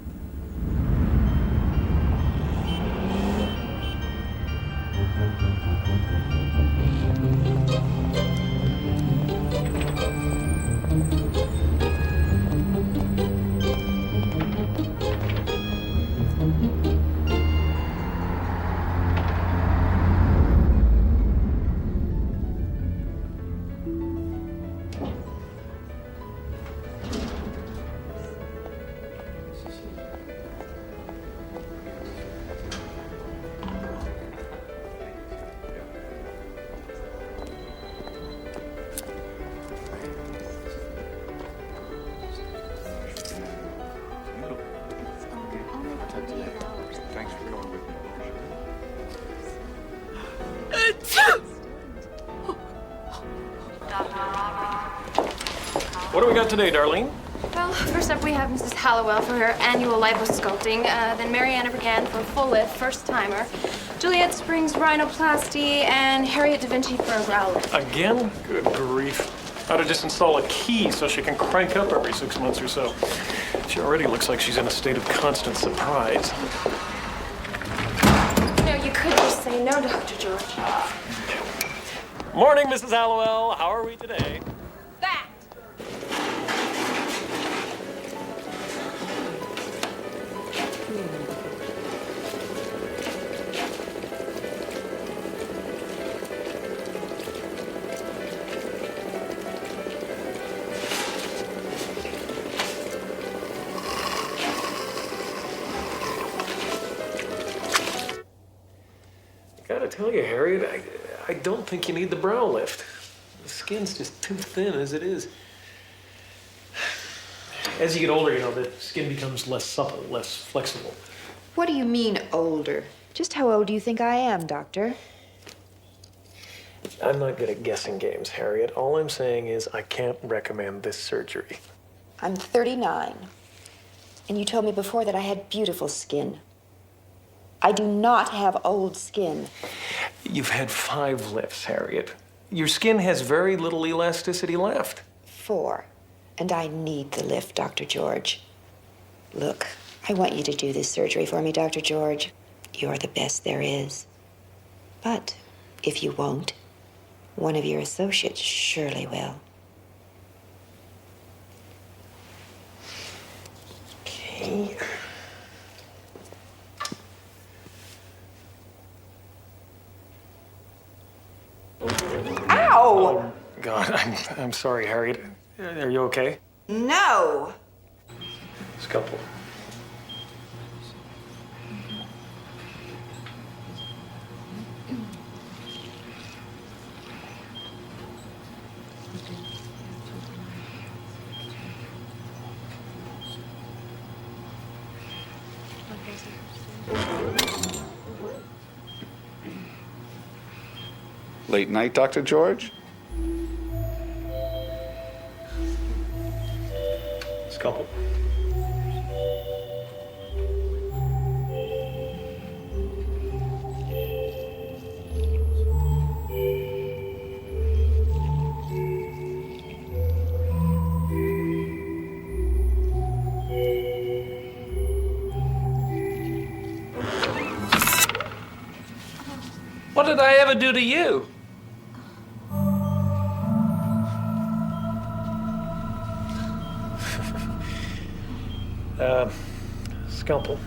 Speaker 9: Thanks for going with me.
Speaker 5: Dr. Robert
Speaker 6: What do we got today, Darlene?
Speaker 14: Well, first up we have Mrs. Hallowell for her annual liposculpting, then Mariana Brigan for a full lift, first timer, Juliet Springs rhinoplasty, and Harriet Da Vinci for a brow lift.
Speaker 6: Again? Good grief. Ought to just install a key so she can crank up every 6 months or so. She already looks like she's in a state of constant surprise.
Speaker 14: No, you could just say no, Dr. George.
Speaker 6: Morning, Mrs. Hallowell. How are we today? Gotta tell you, Harriet, I don't think you need the brow lift. The skin's just too thin as it is. As you get older, you know, the skin becomes less supple, less flexible.
Speaker 15: What do you mean, older? Just how old do you think I am, Doctor?
Speaker 6: I'm not good at guessing games, Harriet. All I'm saying is I can't recommend this surgery.
Speaker 15: I'm 39. And you told me before that I had beautiful skin. I do not have old skin.
Speaker 6: You've had 5 lifts, Harriet. Your skin has very little elasticity left.
Speaker 15: 4. And I need the lift, Dr. George. Look, I want you to do this surgery for me, Dr. George. You're the best there is. But if you won't, one of your associates surely will.
Speaker 6: Okay.
Speaker 15: Ow!
Speaker 6: Oh, God, I'm sorry, Harriet. Are you okay?
Speaker 15: No!
Speaker 6: Scalpel.
Speaker 9: Late night, Dr. George?
Speaker 6: Scalpel. What did I ever do to you? Scalpel.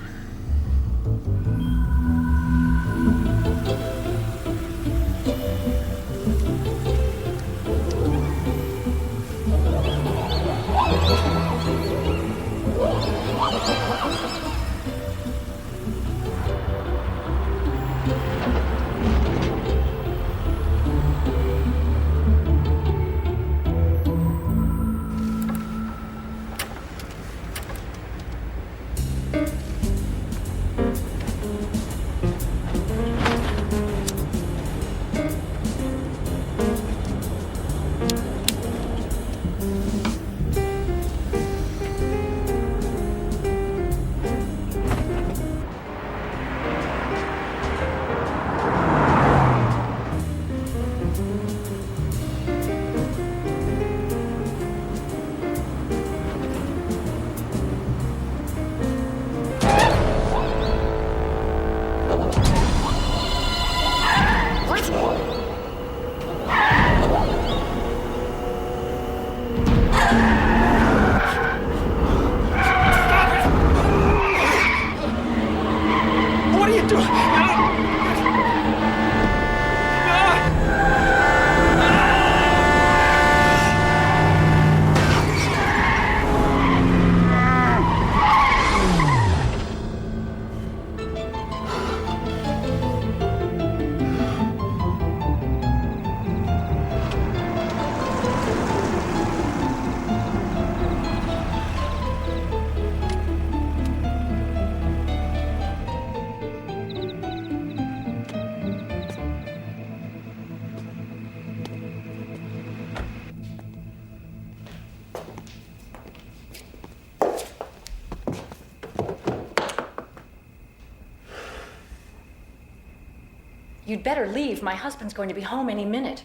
Speaker 16: You'd better leave. My husband's going to be home any minute.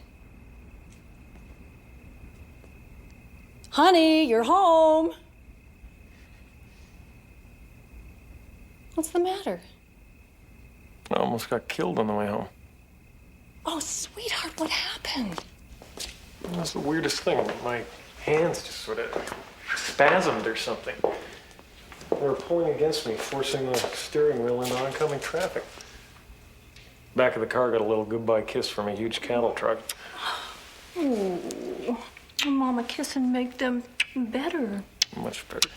Speaker 16: Honey, you're home. What's the matter?
Speaker 6: I almost got killed on the way home.
Speaker 16: Oh, sweetheart, what happened?
Speaker 6: That's the weirdest thing. My hands just sort of spasmed or something. They were pulling against me, forcing the steering wheel into oncoming traffic. Back of the car got a little goodbye kiss from a huge cattle truck.
Speaker 16: Ooh, Mama, kiss and make them better.
Speaker 6: Much better.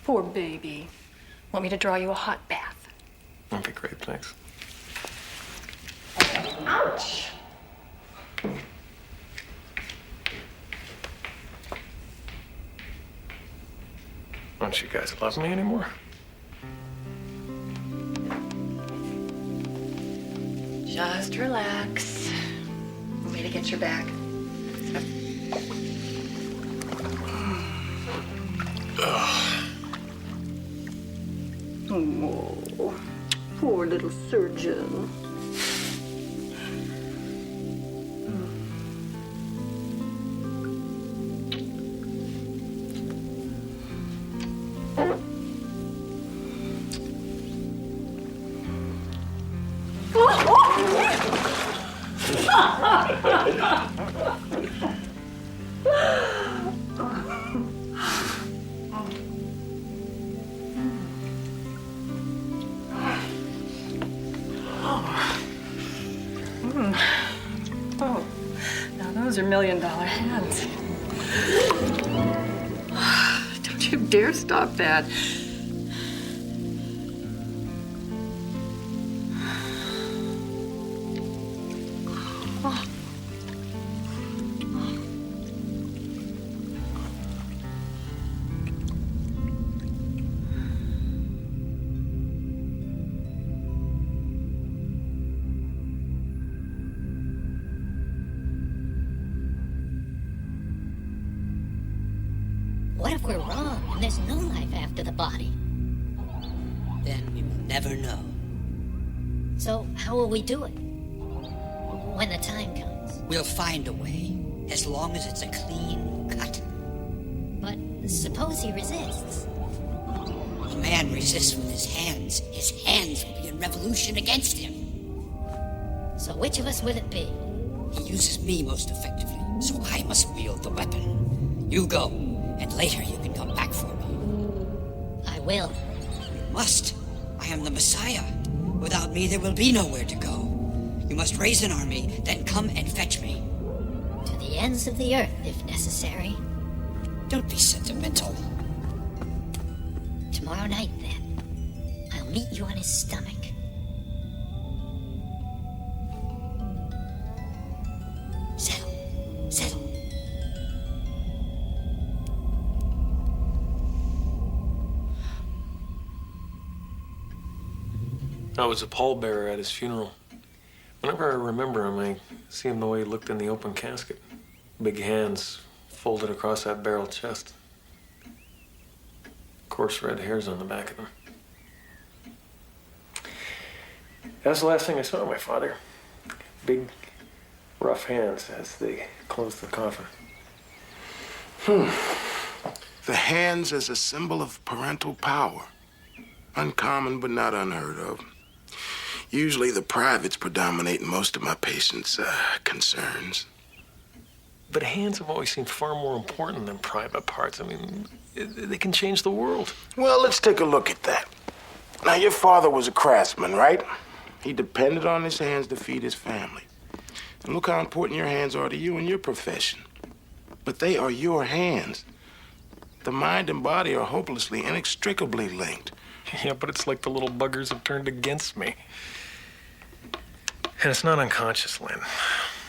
Speaker 16: Poor baby. Want me to draw you a hot bath?
Speaker 6: That'd be great, thanks.
Speaker 16: Ouch!
Speaker 6: Don't you guys love me anymore?
Speaker 16: Just relax. Want me to get your back? Oh, poor little surgeon. Oh, now those are $1 million hands. Don't you dare stop that.
Speaker 17: What if we're wrong and there's no life after the body?
Speaker 18: Then we will never know.
Speaker 17: So how will we do it? When the time comes.
Speaker 18: We'll find a way, as long as it's a clean cut.
Speaker 17: But suppose he resists.
Speaker 18: A man resists with his hands will be in revolution against him.
Speaker 17: So which of us will it be?
Speaker 18: He uses me most effectively, so I must wield the weapon. You go, and later you can come back for me.
Speaker 17: I will.
Speaker 18: You must. I am the Messiah. Without me, there will be nowhere to go. You must raise an army, then come and fetch me.
Speaker 17: To the ends of the earth, if necessary.
Speaker 18: Don't be sentimental.
Speaker 17: Tomorrow night, then. I'll meet you on his stomach. Settle.
Speaker 6: I was a pallbearer at his funeral. Whenever I remember him, I see him the way he looked in the open casket. Big hands folded across that barrel chest. Coarse red hairs on the back of them. That's the last thing I saw of my father. Big, rough hands as they closed the coffin.
Speaker 19: The hands as a symbol of parental power. Uncommon, but not unheard of. Usually the privates predominate in most of my patients' concerns.
Speaker 6: But hands have always seemed far more important than private parts. I mean, they can change the world.
Speaker 19: Well, let's take a look at that. Now, your father was a craftsman, right? He depended on his hands to feed his family. And look how important your hands are to you in your profession. But they are your hands. The mind and body are hopelessly, inextricably linked.
Speaker 6: Yeah, but it's like the little buggers have turned against me. And it's not unconscious, Lynn.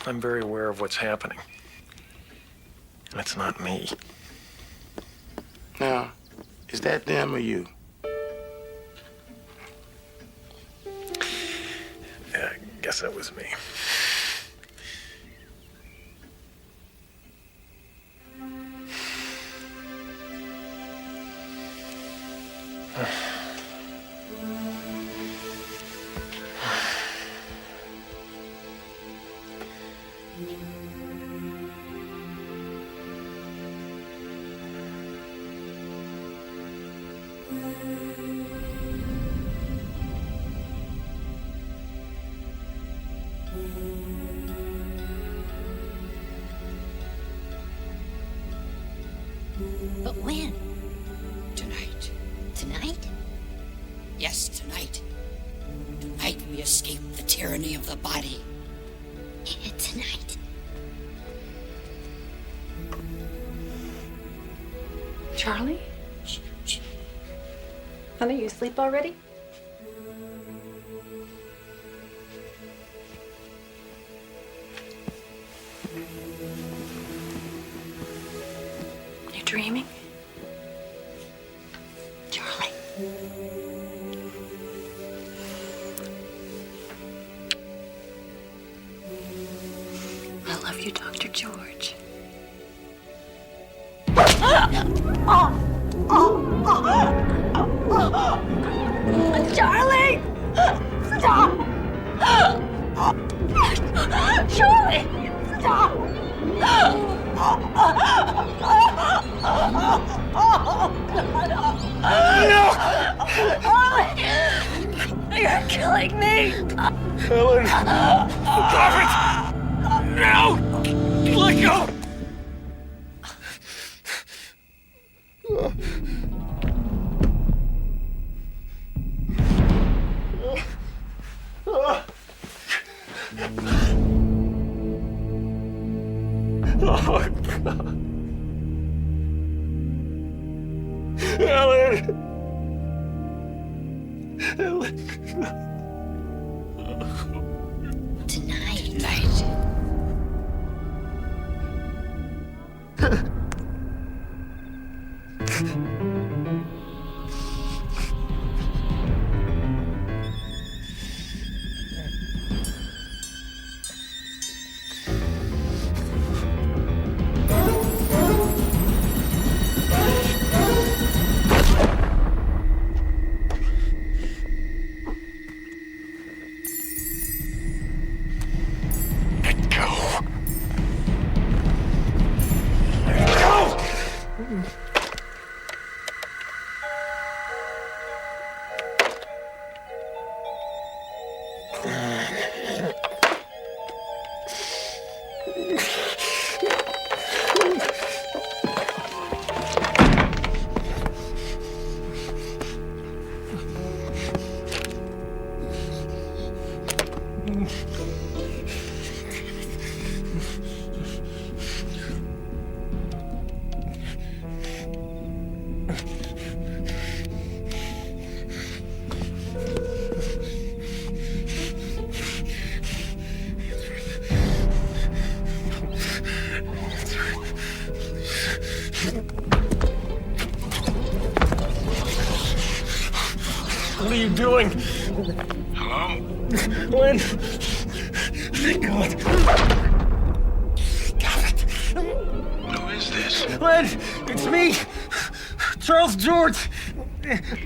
Speaker 6: I'm very aware of what's happening. And it's not me.
Speaker 19: Now, is that them or you?
Speaker 6: Yeah, I guess that was me.
Speaker 18: Yes, tonight. Tonight we escape the tyranny of the body.
Speaker 17: Tonight.
Speaker 16: Charlie? Honey, you asleep already? You dreaming?
Speaker 17: Charlie.
Speaker 16: I love you, Dr. George.
Speaker 17: Charlie! Stop! Charlie! Stop!
Speaker 12: No!
Speaker 17: Charlie! You're killing me!
Speaker 12: Helen! Stop it! No! Let go! Oh, God. Helen! Helen!
Speaker 17: Tonight.
Speaker 6: What are you doing?
Speaker 19: Hello?
Speaker 6: Lynn! Thank God.
Speaker 19: Who is this?
Speaker 6: Lynn! It's me! Charles George!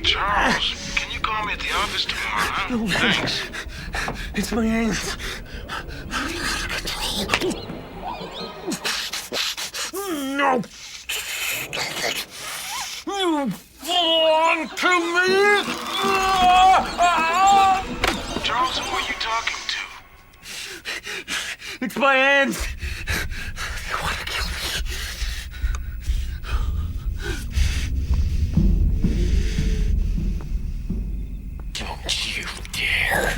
Speaker 19: Charles, can you call me at the office tomorrow, huh?
Speaker 6: No,
Speaker 19: Thanks.
Speaker 6: It's my aunt. No! You belong to me!
Speaker 19: Charles, who are you talking to?
Speaker 6: It's my aunt! They want to kill me. Don't you dare!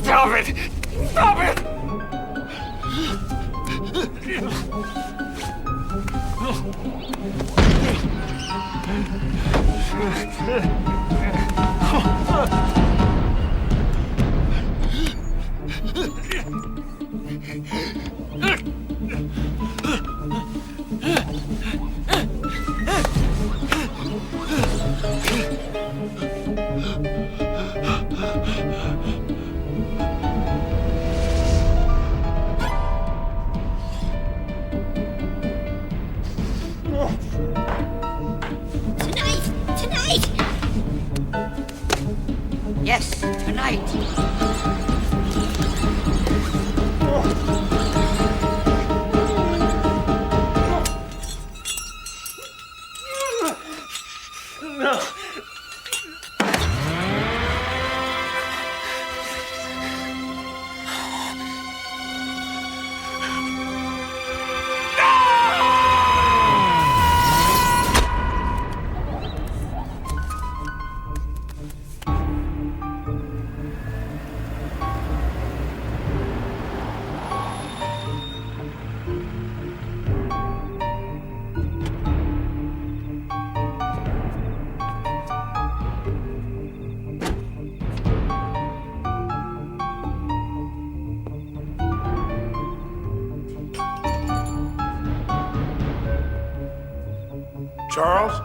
Speaker 12: Stop it! Stop it!
Speaker 18: night.
Speaker 6: No.
Speaker 19: Charles?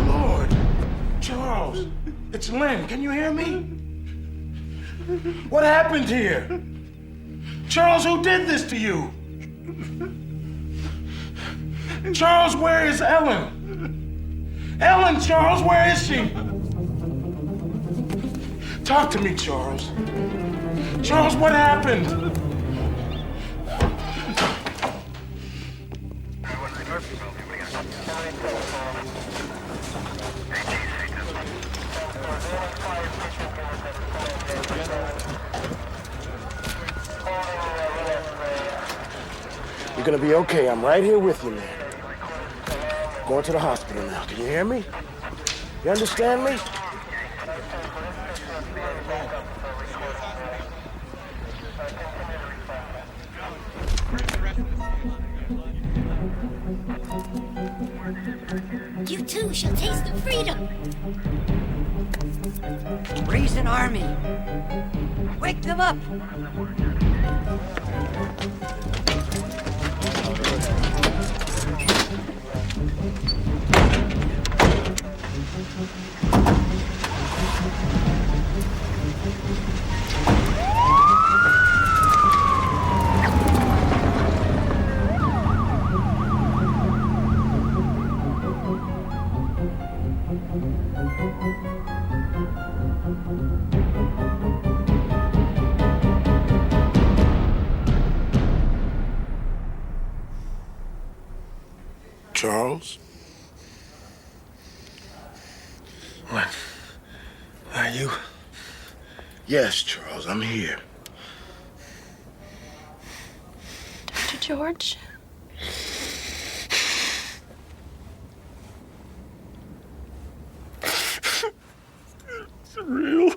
Speaker 19: Lord! Charles! It's Lynn. Can you hear me? What happened here? Charles, who did this to you? Charles, where is Ellen? Ellen, Charles, where is she? Talk to me, Charles. Charles, what happened? You're gonna be okay. I'm right here with you, man. Going to the hospital now. Can you hear me? You understand me?
Speaker 17: You too shall taste of freedom.
Speaker 18: Raise an army. Wake them up.
Speaker 19: Charles?
Speaker 6: What? Are you?
Speaker 19: Yes, Charles, I'm here.
Speaker 14: Dr. George?
Speaker 19: It's real.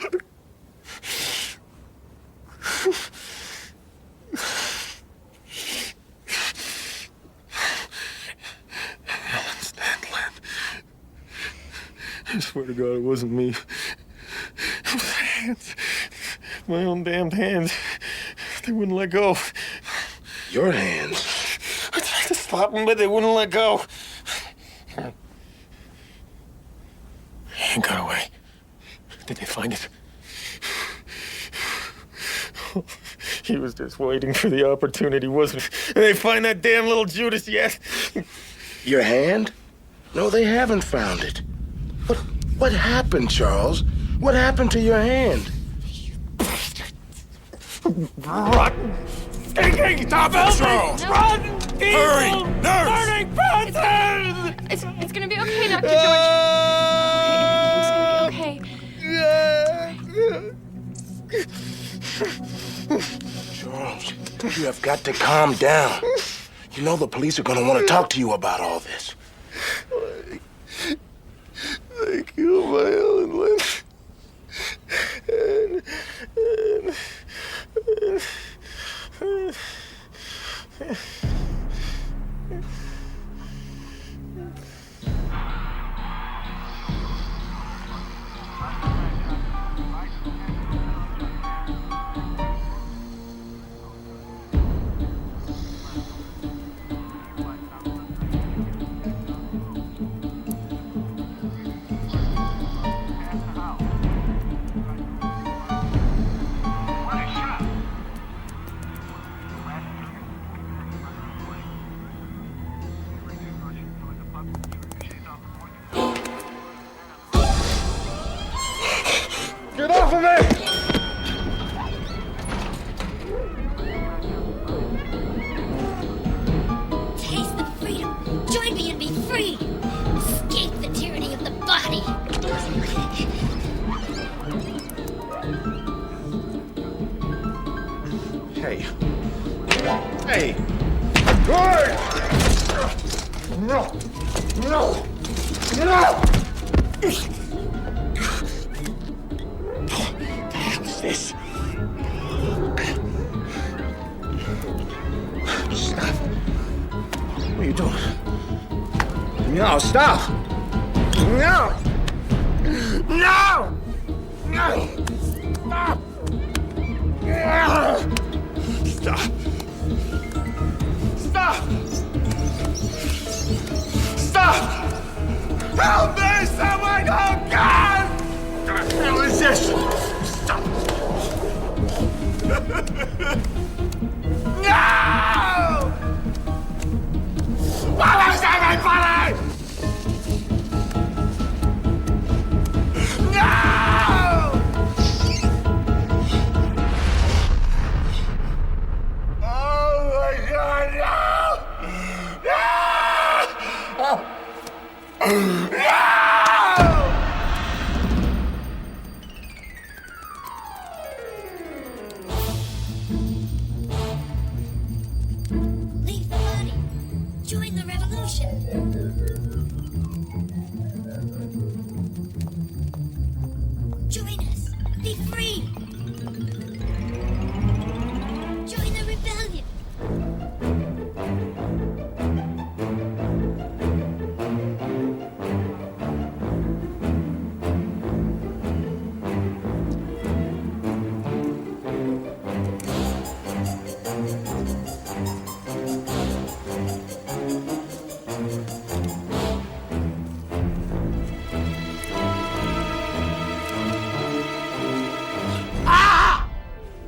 Speaker 6: I swear to God, it wasn't me. It was hands. My own damned hands. They wouldn't let go.
Speaker 19: Your hands?
Speaker 6: I tried to stop them, but they wouldn't let go. It got away. Did they find it? He was just waiting for the opportunity, wasn't he? Did they find that damn little Judas yet?
Speaker 19: Your hand? No, they haven't found it. What happened, Charles? What happened to your hand?
Speaker 6: Rotten, stinking, top
Speaker 19: Charles!
Speaker 6: Rotten,
Speaker 19: Hurry,
Speaker 6: evil,
Speaker 19: nurse!
Speaker 6: burning bastard!
Speaker 14: It's gonna be okay, Dr. George. It's gonna be okay.
Speaker 19: Charles, you have got to calm down. You know the police are gonna want to talk to you about all this.
Speaker 6: They killed my Ellen Lynn.
Speaker 17: Join me and be free. Escape the tyranny of the body.
Speaker 12: Hey. Hey! George! No! No! No! What the hell is this? Stop. What are you doing? No, stop! No! No! No! Stop! Stop! Stop! Stop! Help me, someone! Oh, God! What the hell is this? Stop! No! What is everybody? No! Oh my God, no! No! No!
Speaker 17: Leave the body. Join the revolution. Join us. Be free. Join the rebellion.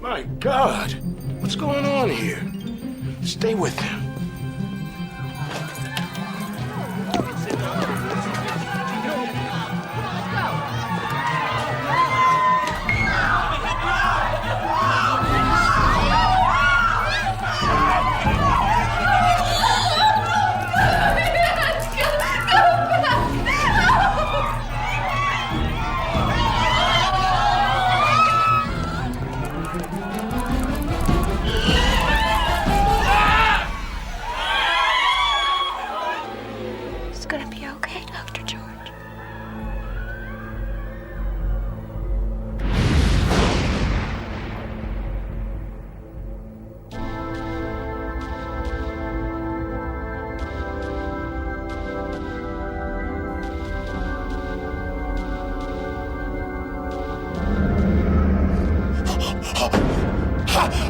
Speaker 19: My God, what's going on here? Stay with him.
Speaker 2: It's gonna be okay, Dr. George.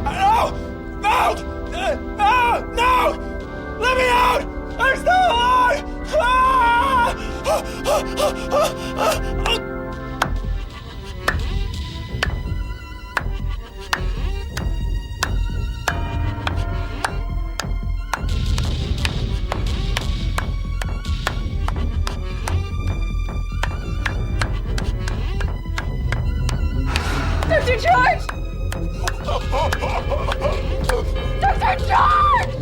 Speaker 12: No! No! No! No! Let me out! I'm still alive!
Speaker 14: Dr. George! Dr. George!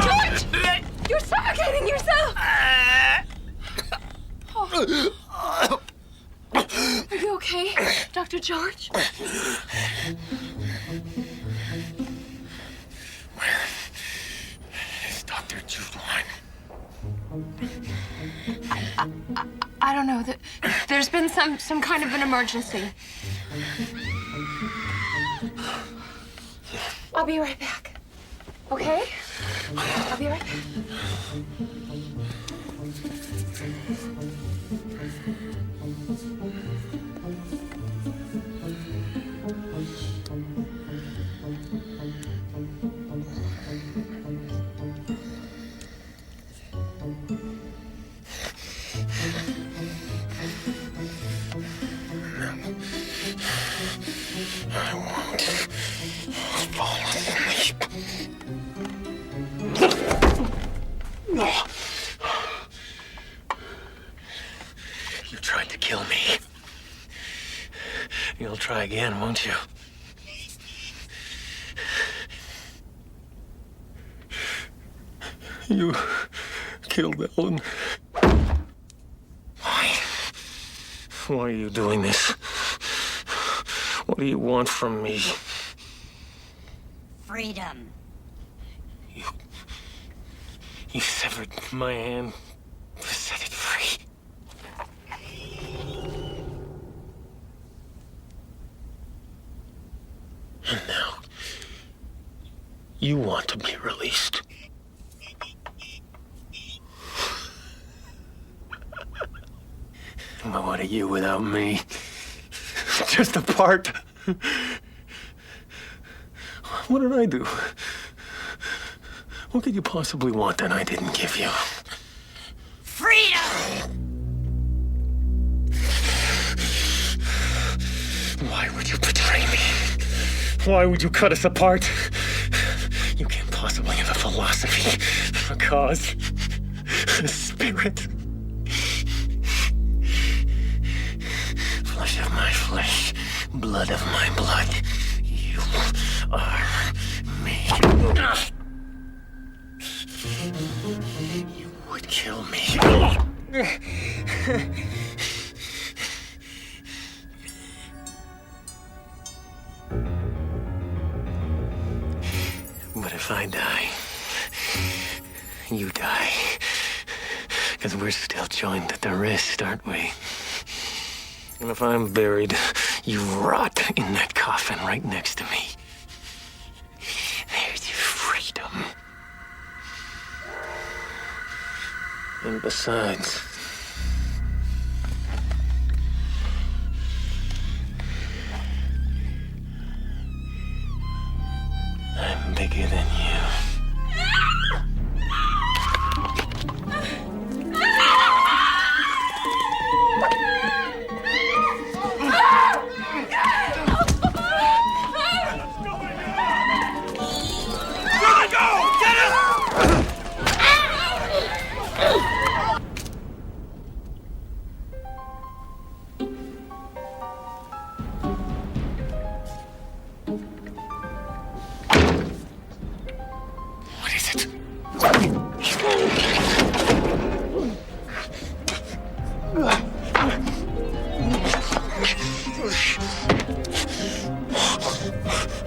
Speaker 14: George! You're suffocating yourself! Oh. Are you okay, Dr. George?
Speaker 19: Where is Dr. Judeline?
Speaker 14: I don't know. There's been some kind of an emergency. I'll be right back. Okay? I'll be right back.
Speaker 19: I won't fall asleep.
Speaker 6: You tried to kill me. You'll try again, won't you? You killed Ellen.
Speaker 19: Why?
Speaker 6: Why are you doing this? What do you want from me?
Speaker 17: Freedom.
Speaker 6: You severed my hand to set it free. And now, you want to be released. But what are you without me? Just a part. What did I do? What could you possibly want that I didn't give you?
Speaker 17: Freedom!
Speaker 6: Why would you betray me? Why would you cut us apart? You can't possibly have a philosophy, a cause, a spirit. Flesh of my flesh, blood of my blood. You are me. You would kill me. But if I die, you die. Because we're still joined at the wrist, aren't we? And if I'm buried, you rot in that coffin right next to me. There's your freedom. And besides, I'm bigger than you. What is it?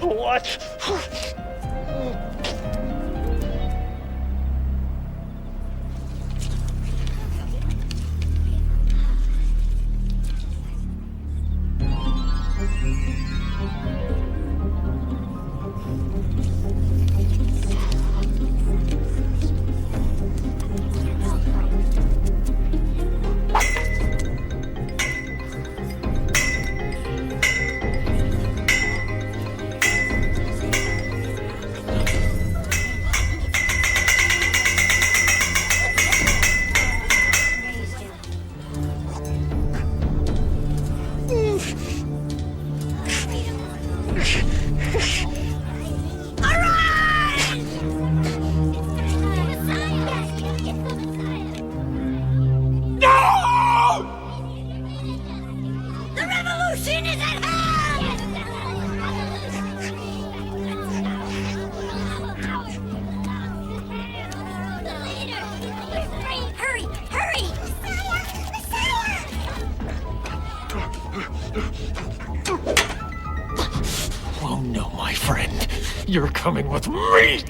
Speaker 6: What?
Speaker 17: The revolution is at hand! Hurry! Hurry!
Speaker 6: Oh no, my friend. You're coming with me!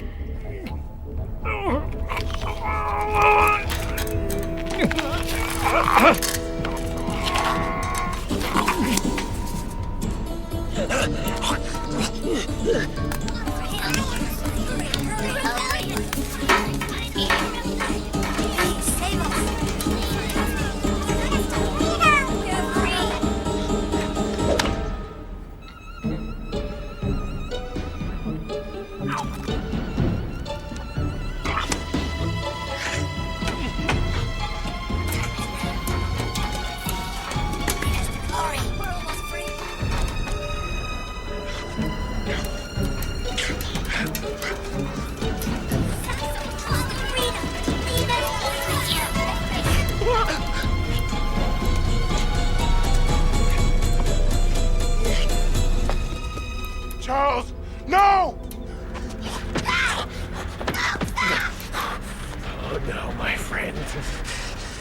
Speaker 6: Oh, no, my friend.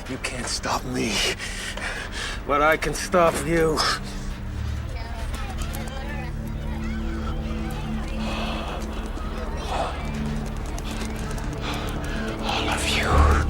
Speaker 6: You can't stop me. But I can stop you. All of you.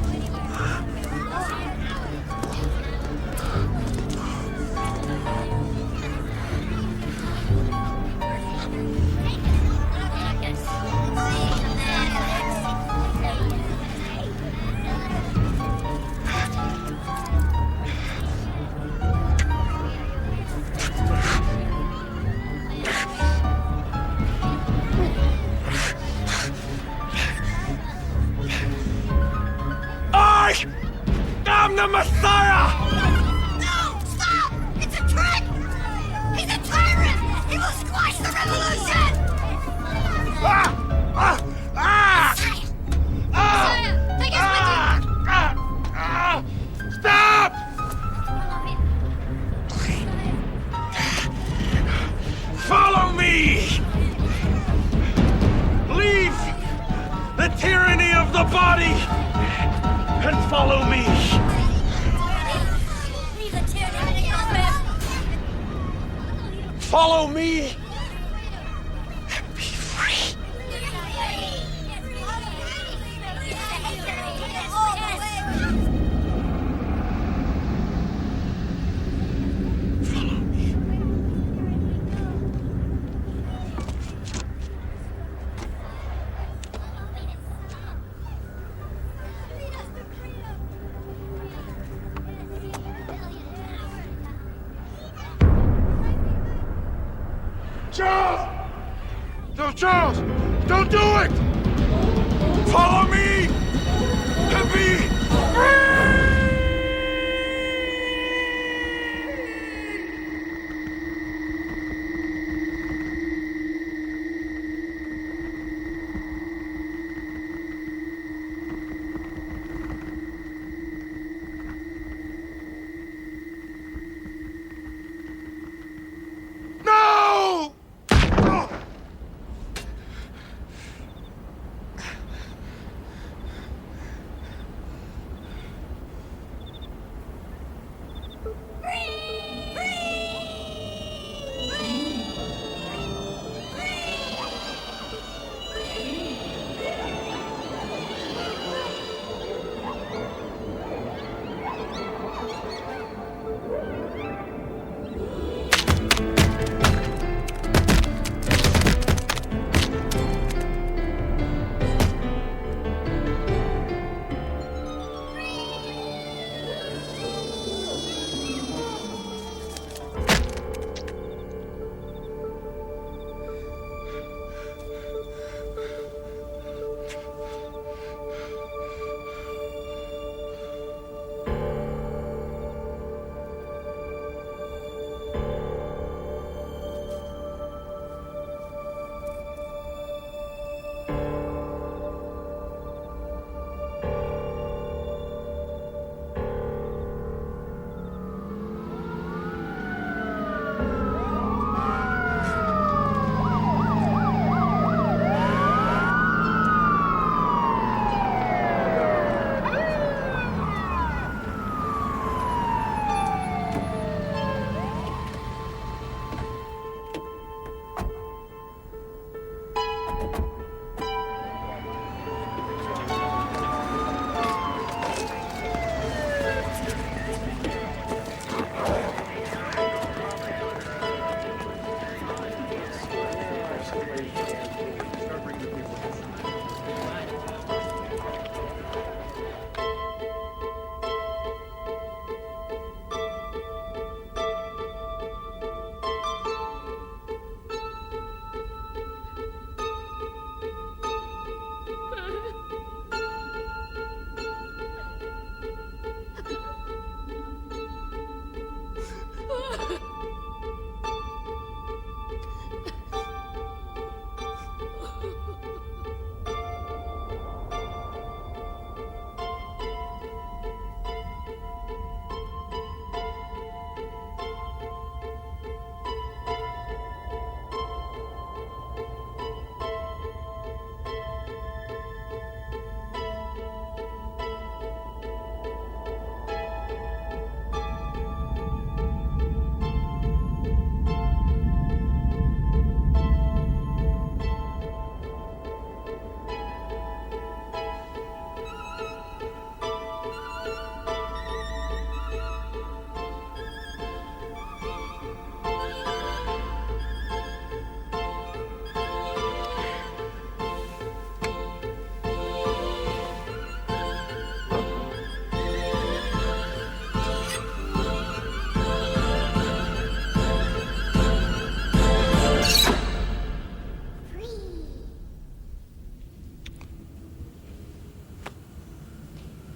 Speaker 6: I'm the Messiah!
Speaker 12: No! Stop! It's a trick! He's a tyrant! He will squash the revolution! Messiah, take us with you!
Speaker 19: Stop! Follow me! Leave the tyranny of the body and follow me! Follow me and be free. Follow me. Charles! No, Charles! Don't do it! Follow me! And be free! No!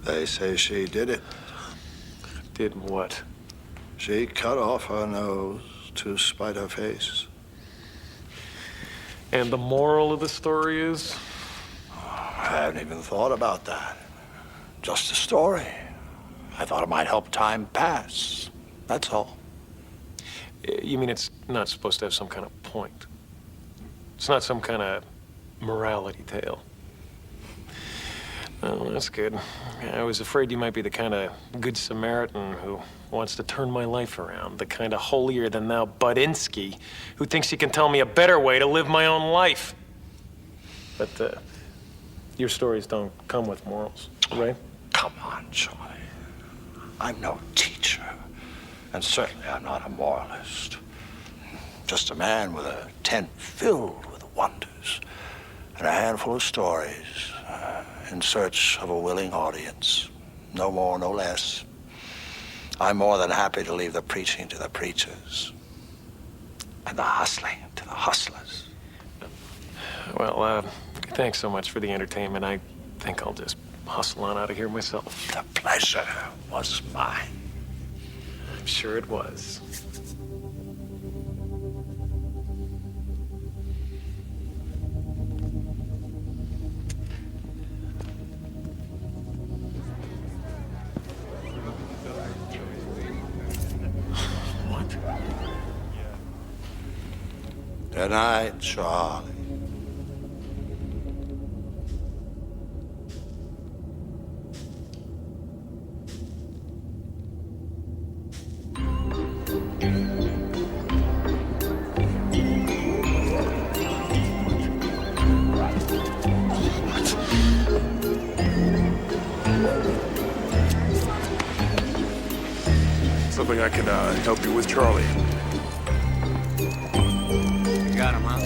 Speaker 3: They say she did it.
Speaker 6: Did what?
Speaker 3: She cut off her nose to spite her face.
Speaker 6: And the moral of the story is?
Speaker 3: I haven't even thought about that. Just a story. I thought it might help time pass. That's all.
Speaker 6: You mean it's not supposed to have some kind of point? It's not some kind of morality tale? Well, that's good. I was afraid you might be the kind of good Samaritan who wants to turn my life around, the kind of holier-than-thou Budinsky who thinks he can tell me a better way to live my own life. But your stories don't come with morals, right?
Speaker 3: Come on, Charlie. I'm no teacher, and certainly I'm not a moralist. Just a man with a tent filled with wonders and a handful of stories in search of a willing audience. No more, no less. I'm more than happy to leave the preaching to the preachers and the hustling to the hustlers.
Speaker 6: Well, thanks so much for the entertainment. I think I'll just hustle on out of here myself.
Speaker 3: The pleasure was mine.
Speaker 6: I'm sure it was. What?
Speaker 3: Good night, Charlie.
Speaker 20: Something I can help you with, Charlie.
Speaker 10: You got him, huh?